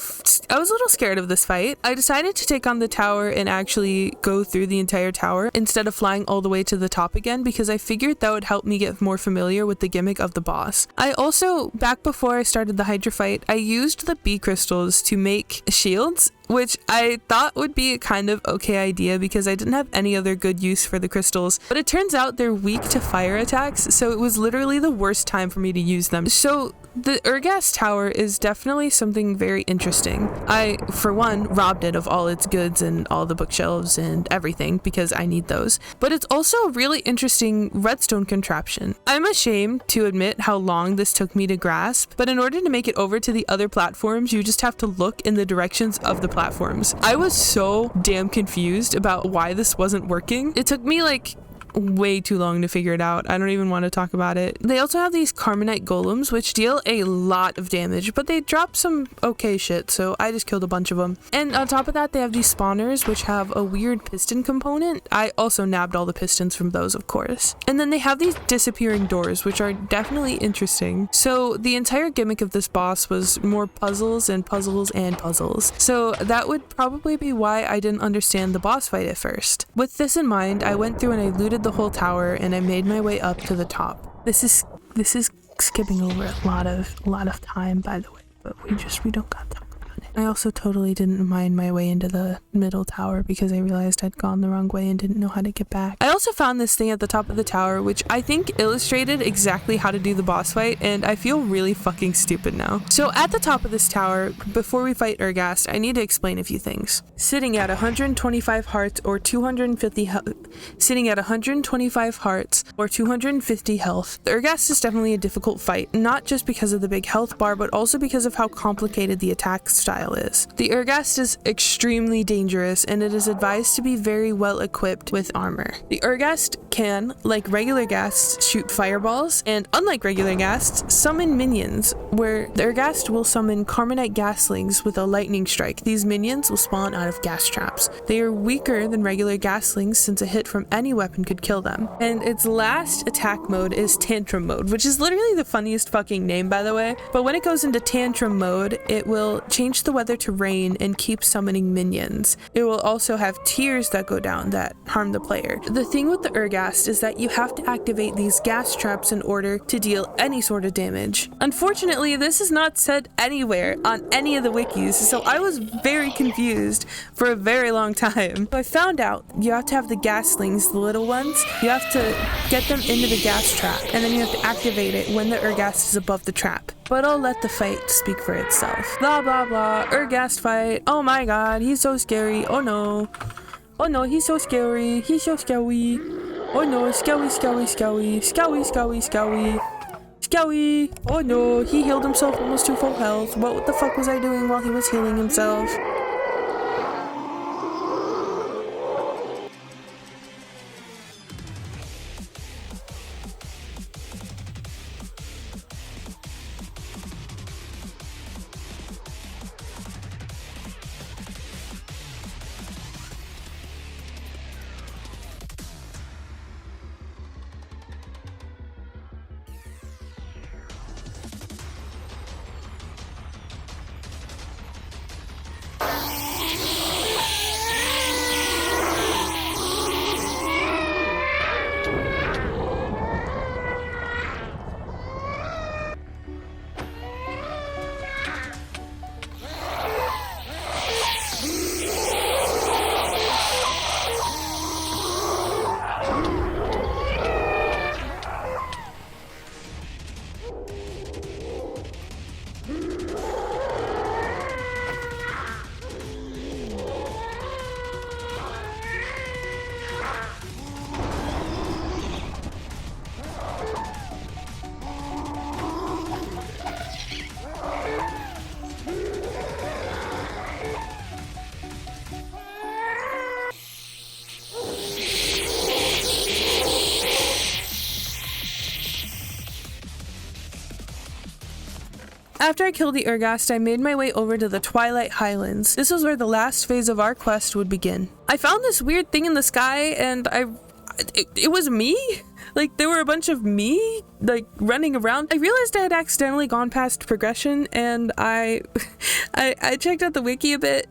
scared of this fight. I decided to take on the tower and actually go through the entire tower instead of flying all the way to the top again, because I figured that would help me get more familiar with the gimmick of the boss. I also, back before I started the Hydra fight, I used the bee crystals to make shields, which I thought would be a kind of okay idea because I didn't have any other good use for the crystals, but it turns out they're weak to fire attacks, so it was literally the worst time for me to use them. So the Urghast Tower is definitely something very interesting. I, for one, robbed it of all its goods and all the bookshelves and everything because I need those, but it's also a really interesting redstone contraption. I'm ashamed to admit how long this took me to grasp, but in order to make it over to the other platforms, you just have to look in the directions of the platforms. I was so damn confused about why this wasn't working. It took me like way too long to figure it out. I don't even want to talk about it. They also have these Carmonite golems, which deal a lot of damage, but they drop some okay shit, so I just killed a bunch of them. And on top of that, they have these spawners, which have a weird piston component. I also nabbed all the pistons from those, of course. And then they have these disappearing doors, which are definitely interesting. So the entire gimmick of this boss was more puzzles and puzzles and puzzles. So that would probably be why I didn't understand the boss fight at first. With this in mind, I went through and I looted the whole tower and I made my way up to the top. This is skipping over a lot of time, by the way, but we don't got time. I also totally didn't mind my way into the middle tower because I realized I'd gone the wrong way and didn't know how to get back. I also found this thing at the top of the tower, which I think illustrated exactly how to do the boss fight, and I feel really fucking stupid now. So at the top of this tower, before we fight Urghast, I need to explain a few things. Sitting at 125 hearts or 250 health, the Urghast is definitely a difficult fight, not just because of the big health bar, but also because of how complicated the attack style is. The Urghast is extremely dangerous, and it is advised to be very well equipped with armor. The Urghast can, like regular ghasts, shoot fireballs, and unlike regular ghasts, summon minions, where the Urghast will summon Carmonite gaslings with a lightning strike. These minions will spawn out of gas traps. They are weaker than regular gaslings since a hit from any weapon could kill them. And its last attack mode is Tantrum mode, which is literally the funniest fucking name, by the way. But when it goes into Tantrum mode, it will change the weather to rain and keep summoning minions. It will also have tears that go down that harm the player. The thing with the Urghast is that you have to activate these gas traps in order to deal any sort of damage. Unfortunately, this is not said anywhere on any of the wikis, so I was very confused for a very long time. I found out you have to have the gaslings, the little ones, you have to get them into the gas trap, and then you have to activate it when the Urghast is above the trap. But I'll let the fight speak for itself. Blah blah blah, Urghast fight. Oh my god, he's so scary. Oh no. Oh no, he's so scary. He's so scary. Oh no, scowy, scowy, scowy. Scowy, scowy, scowy. Scowy. Oh no, he healed himself almost to full health. What the fuck was I doing while he was healing himself? After I killed the Urghast, I made my way over to the Twilight Highlands. This was where the last phase of our quest would begin. I found this weird thing in the sky, and it was me. Like, there were a bunch of me, like, running around. I realized I had accidentally gone past progression, and I checked out the wiki a bit.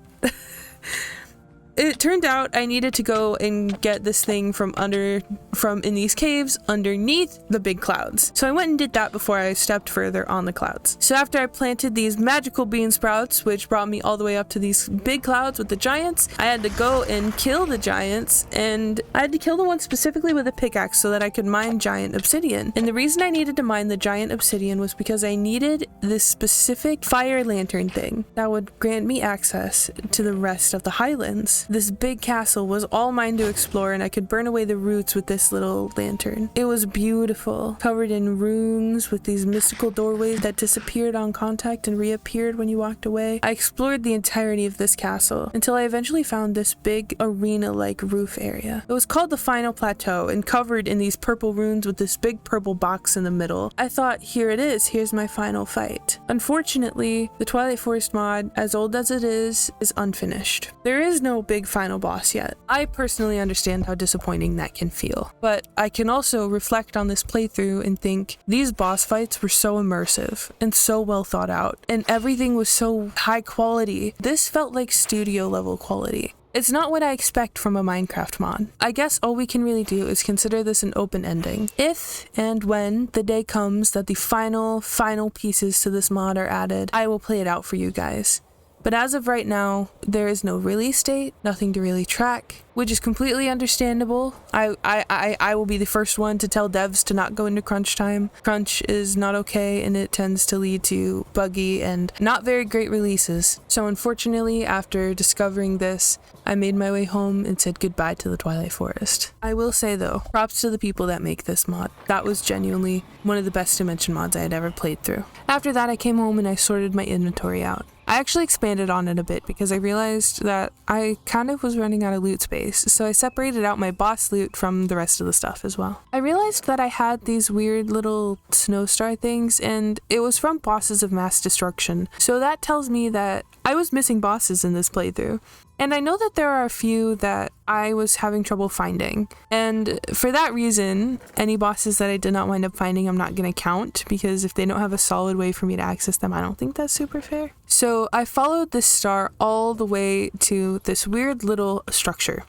It turned out I needed to go and get this thing from in these caves underneath the big clouds. So I went and did that before I stepped further on the clouds. So after I planted these magical bean sprouts, which brought me all the way up to these big clouds with the giants, I had to go and kill the giants, and I had to kill the one specifically with a pickaxe so that I could mine giant obsidian. And the reason I needed to mine the giant obsidian was because I needed this specific fire lantern thing that would grant me access to the rest of the Highlands. This big castle was all mine to explore, and I could burn away the roots with this little lantern. It was beautiful, covered in runes with these mystical doorways that disappeared on contact and reappeared when you walked away. I explored the entirety of this castle until I eventually found this big arena-like roof area. It was called the Final Plateau and covered in these purple runes with this big purple box in the middle. I thought, here it is, here's my final fight. Unfortunately, the Twilight Forest mod, as old as it is unfinished. There is no big final boss yet. I personally understand how disappointing that can feel, but I can also reflect on this playthrough and think these boss fights were so immersive and so well thought out, and everything was so high quality. This felt like studio level quality. It's not what I expect from a Minecraft mod. I guess all we can really do is consider this an open ending. If and when the day comes that the final pieces to this mod are added, I will play it out for you guys. But as of right now, there is no release date, nothing to really track, which is completely understandable. I will be the first one to tell devs to not go into crunch time. Crunch is not okay, and it tends to lead to buggy and not very great releases. So unfortunately, after discovering this, I made my way home and said goodbye to the Twilight Forest. I will say though, props to the people that make this mod. That was genuinely one of the best Dimension mods I had ever played through. After that, I came home and I sorted my inventory out. I actually expanded on it a bit because I realized that I kind of was running out of loot space, so I separated out my boss loot from the rest of the stuff as well. I realized that I had these weird little snow star things, and it was from bosses of mass destruction, so that tells me that I was missing bosses in this playthrough. And I know that there are a few that I was having trouble finding, and for that reason, any bosses that I did not wind up finding I'm not going to count, because if they don't have a solid way for me to access them, I don't think that's super fair. So I followed this star all the way to this weird little structure,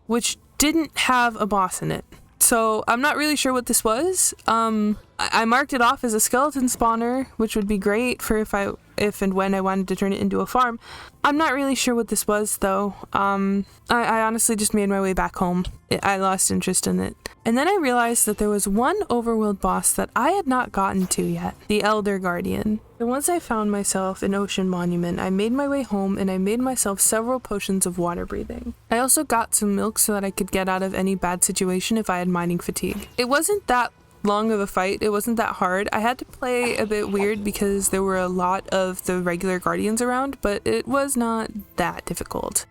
which didn't have a boss in it. So I'm not really sure what this was. I marked it off as a skeleton spawner, which would be great for if and when I wanted to turn it into a farm. I'm not really sure what this was though. I honestly just made my way back home. I lost interest in it. And then I realized that there was one overworld boss that I had not gotten to yet, the Elder Guardian. And once I found myself in Ocean Monument, I made my way home and I made myself several potions of water breathing. I also got some milk so that I could get out of any bad situation if I had mining fatigue. It wasn't that long of a fight, it wasn't that hard. I had to play a bit weird because there were a lot of the regular guardians around, but it was not that difficult.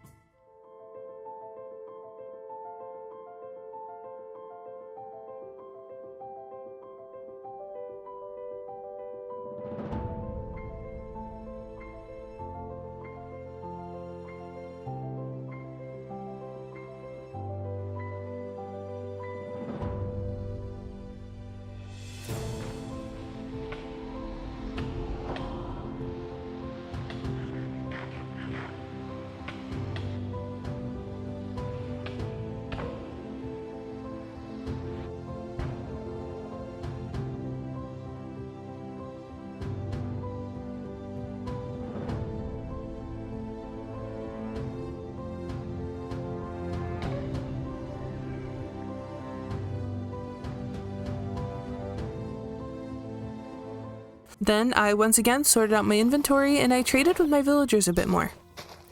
Then I once again sorted out my inventory and I traded with my villagers a bit more.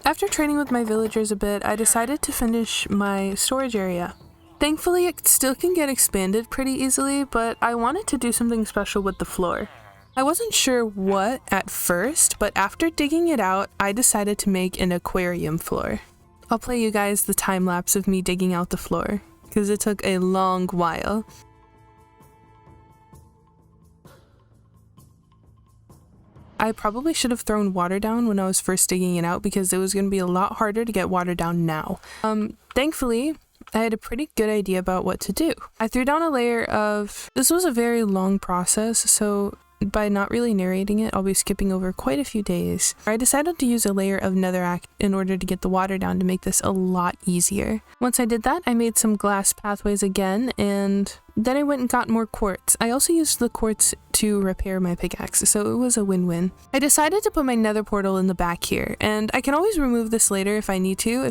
After trading with my villagers a bit, I decided to finish my storage area. Thankfully, it still can get expanded pretty easily, but I wanted to do something special with the floor. I wasn't sure what at first, but after digging it out, I decided to make an aquarium floor. I'll play you guys the time lapse of me digging out the floor, because it took a long while. I probably should have thrown water down when I was first digging it out because it was going to be a lot harder to get water down now. Thankfully, I had a pretty good idea about what to do. I threw down a layer of... This was a very long process, so by not really narrating it, I'll be skipping over quite a few days. I decided to use a layer of netherrack in order to get the water down to make this a lot easier. Once I did that, I made some glass pathways again, and then I went and got more quartz. I also used the quartz to repair my pickaxe, so it was a win-win. I decided to put my nether portal in the back here, and I can always remove this later if I need to,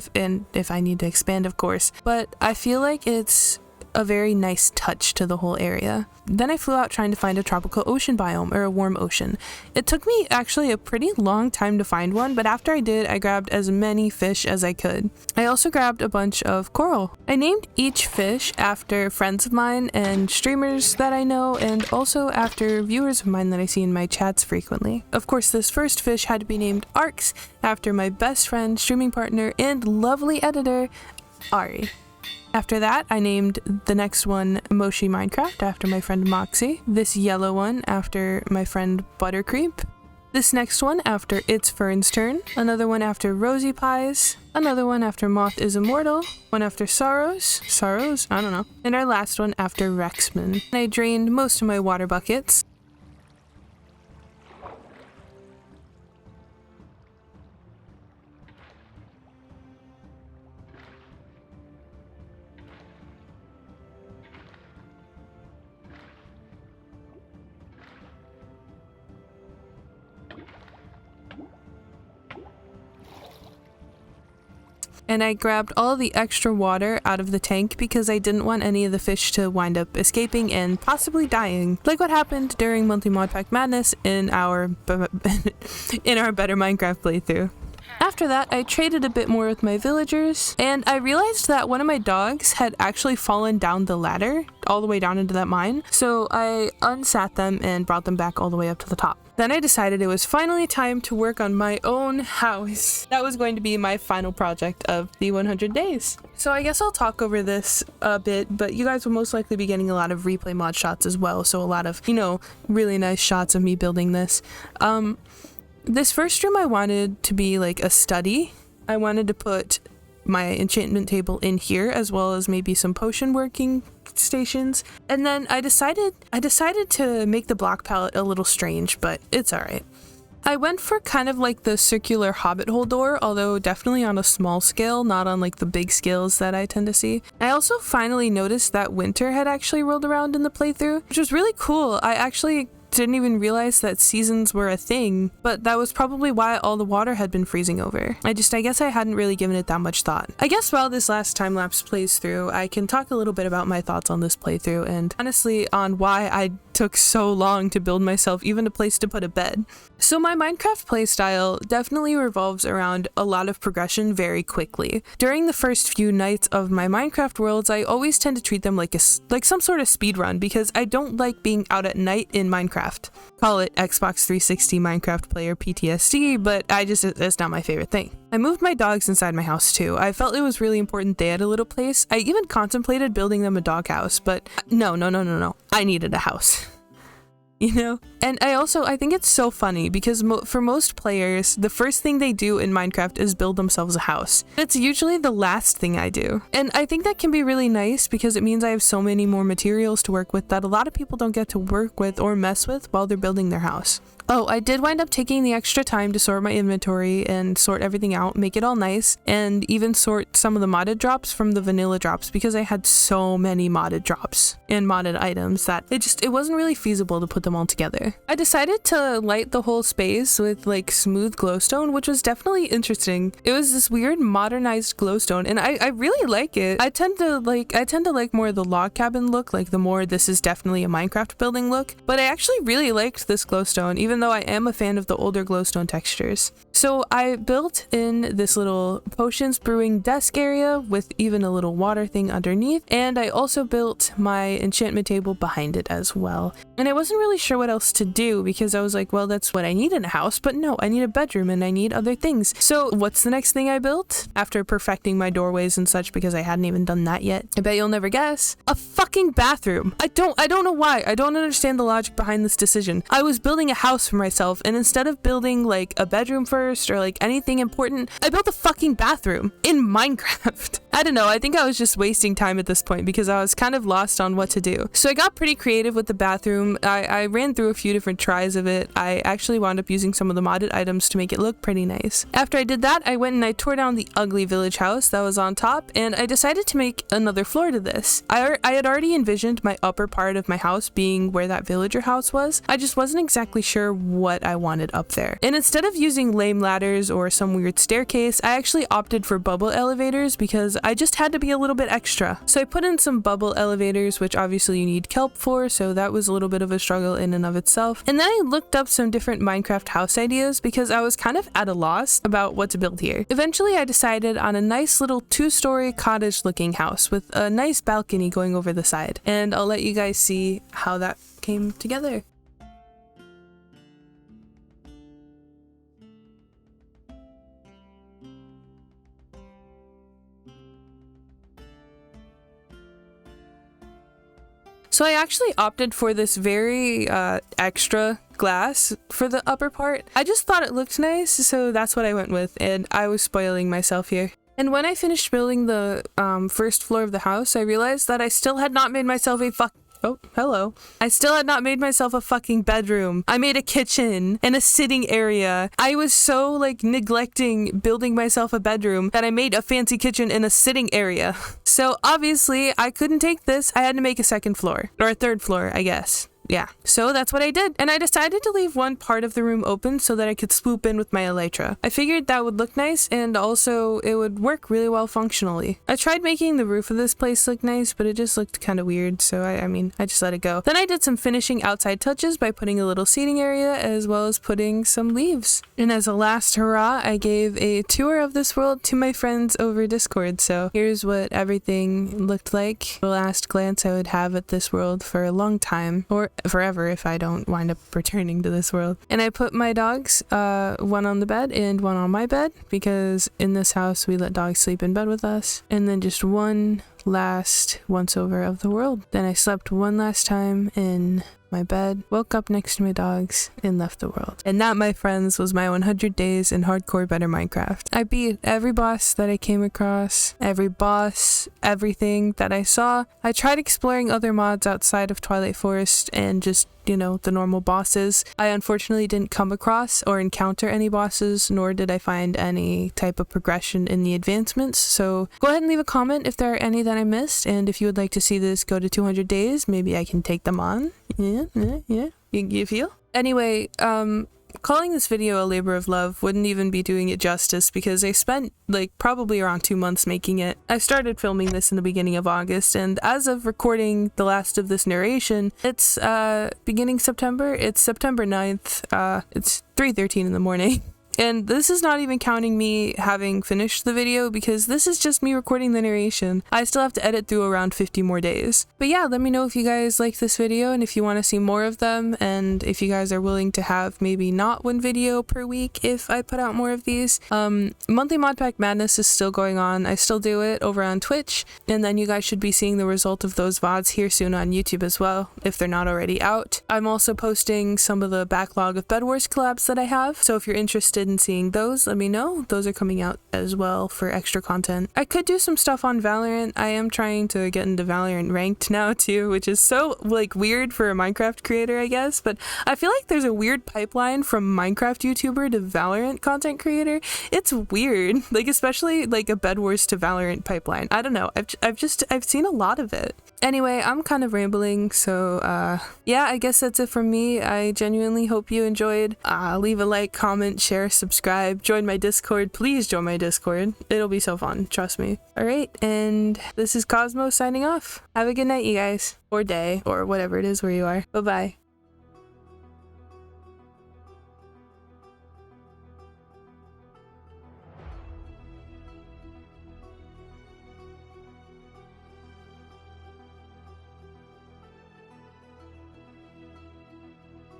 if I need to expand, of course, but I feel like it's a very nice touch to the whole area. Then I flew out trying to find a tropical ocean biome, or a warm ocean. It took me actually a pretty long time to find one, but after I did, I grabbed as many fish as I could. I also grabbed a bunch of coral. I named each fish after friends of mine and streamers that I know, and also after viewers of mine that I see in my chats frequently. Of course, this first fish had to be named Arx after my best friend, streaming partner, and lovely editor, Ari. After that, I named the next one Moshi Minecraft after my friend Moxie, this yellow one after my friend Buttercreep, this next one after It's Fern's Turn, another one after Rosy Pies, another one after Moth is Immortal, one after Sorrows, I don't know, and our last one after Rexman. And I drained most of my water buckets. And I grabbed all the extra water out of the tank because I didn't want any of the fish to wind up escaping and possibly dying, like what happened during monthly mod pack madness in our Better Minecraft playthrough. After that, I traded a bit more with my villagers, and I realized that one of my dogs had actually fallen down the ladder all the way down into that mine, so I unsat them and brought them back all the way up to the top. Then I decided it was finally time to work on my own house. That was going to be my final project of the 100 days. So I guess I'll talk over this a bit, but you guys will most likely be getting a lot of replay mod shots as well, so a lot of, really nice shots of me building this. This first room I wanted to be like a study. I wanted to put my enchantment table in here, as well as maybe some potion working stations. And then I decided to make the block palette a little strange, but it's alright. I went for kind of like the circular hobbit hole door, although definitely on a small scale, not on like the big scales that I tend to see. I also finally noticed that winter had actually rolled around in the playthrough, which was really cool. I actually didn't even realize that seasons were a thing, but that was probably why all the water had been freezing over. I guess I hadn't really given it that much thought. I guess while this last time-lapse plays through, I can talk a little bit about my thoughts on this playthrough and honestly on why I took so long to build myself even a place to put a bed. So my Minecraft playstyle definitely revolves around a lot of progression very quickly. During the first few nights of my Minecraft worlds, I always tend to treat them like some sort of speed run because I don't like being out at night in Minecraft. Call it Xbox 360 Minecraft player PTSD, but it's not my favorite thing. I moved my dogs inside my house too. I felt it was really important they had a little place. I even contemplated building them a doghouse, but no. I needed a house. And I think it's so funny because for most players, the first thing they do in Minecraft is build themselves a house. It's usually the last thing I do. And I think that can be really nice because it means I have so many more materials to work with that a lot of people don't get to work with or mess with while they're building their house. Oh, I did wind up taking the extra time to sort my inventory and sort everything out, make it all nice, and even sort some of the modded drops from the vanilla drops because I had so many modded drops and modded items that it wasn't really feasible to put them all together. I decided to light the whole space with like smooth glowstone, which was definitely interesting. It was this weird modernized glowstone, and I really like it. I tend to like more of the log cabin look, like the more this is definitely a Minecraft building look, but I actually really liked this glowstone, even though I am a fan of the older glowstone textures. So I built in this little potions brewing desk area with even a little water thing underneath, and I also built my enchantment table behind it as well. And I wasn't really sure what else to do because I was like, well, that's what I need in a house, but no, I need a bedroom and I need other things. So what's the next thing I built after perfecting my doorways and such, because I hadn't even done that yet? I bet you'll never guess. A fucking bathroom. I don't know why. I don't understand the logic behind this decision. I was building a house for myself, and instead of building like a bedroom first or like anything important, I built a fucking bathroom in Minecraft. I don't know, I think I was just wasting time at this point because I was kind of lost on what to do. So I got pretty creative with the bathroom. I ran through a few different tries of it. I actually wound up using some of the modded items to make it look pretty nice. After I did that, I went and I tore down the ugly village house that was on top, and I decided to make another floor to this. I had already envisioned my upper part of my house being where that villager house was. I just wasn't exactly sure what I wanted up there. And instead of using lame ladders or some weird staircase, I actually opted for bubble elevators because I just had to be a little bit extra. So I put in some bubble elevators, which obviously you need kelp for, so that was a little bit of a struggle in and of itself. And then I looked up some different Minecraft house ideas because I was kind of at a loss about what to build here. Eventually I decided on a nice little 2-story cottage looking house with a nice balcony going over the side. And I'll let you guys see how that came together. So I actually opted for this very extra glass for the upper part. I just thought it looked nice, so that's what I went with, and I was spoiling myself here. And when I finished building the first floor of the house, I realized that I still had not made myself a I still had not made myself a fucking bedroom. I made a kitchen and a sitting area. I was so like neglecting building myself a bedroom that I made a fancy kitchen and a sitting area. So obviously I couldn't take this. I had to make a second floor, or a third floor, I guess. Yeah, so that's what I did. And I decided to leave one part of the room open so that I could swoop in with my Elytra. I figured that would look nice, and also it would work really well functionally. I tried making the roof of this place look nice, but it just looked kind of weird, so I just let it go. Then I did some finishing outside touches by putting a little seating area as well as putting some leaves. And as a last hurrah, I gave a tour of this world to my friends over Discord, so here's what everything looked like. The last glance I would have at this world for a long time, or forever if I don't wind up returning to this world. And I put my dogs, one on the bed and one on my bed, because in this house we let dogs sleep in bed with us. And then just one last once over of the world. Then I slept one last time in my bed, woke up next to my dogs, and left the world. And that, my friends, was my 100 days in hardcore better Minecraft. I beat every boss that I came across, every boss, everything that I saw. I tried exploring other mods outside of Twilight Forest and just, you know, the normal bosses. I unfortunately didn't come across or encounter any bosses, nor did I find any type of progression in the advancements. So go ahead and leave a comment if there are any that I missed, and if you would like to see this go to 200 days, maybe I can take them on. Yeah. You feel? Anyway, calling this video a labor of love wouldn't even be doing it justice because I spent like probably around 2 months making it. I started filming this in the beginning of August, and as of recording the last of this narration, it's beginning September. It's September 9th. It's 3:13 in the morning. And this is not even counting me having finished the video, because this is just me recording the narration. I still have to edit through around 50 more days. But yeah, let me know if you guys like this video and if you want to see more of them, and if you guys are willing to have maybe not one video per week if I put out more of these. Monthly Mod Pack Madness is still going on. I still do it over on Twitch, and then you guys should be seeing the result of those VODs here soon on YouTube as well, if they're not already out. I'm also posting some of the backlog of Bed Wars collabs that I have, so if you're interested in seeing those, let me know. Those are coming out as well for extra content. I could do some stuff on Valorant. I am trying to get into Valorant ranked now too, which is so like weird for a Minecraft creator, I guess, but I feel like there's a weird pipeline from Minecraft YouTuber to Valorant content creator. It's weird, like especially like a Bed Wars to Valorant pipeline. I don't know, I've seen a lot of it. Anyway, I'm kind of rambling, so yeah, I guess that's it from me. I genuinely hope you enjoyed. Leave a like, comment, share, subscribe, join my Discord. Please join my Discord. It'll be so fun, trust me. Alright, and this is Cosmo signing off. Have a good night, you guys. Or day, or whatever it is where you are. Bye-bye.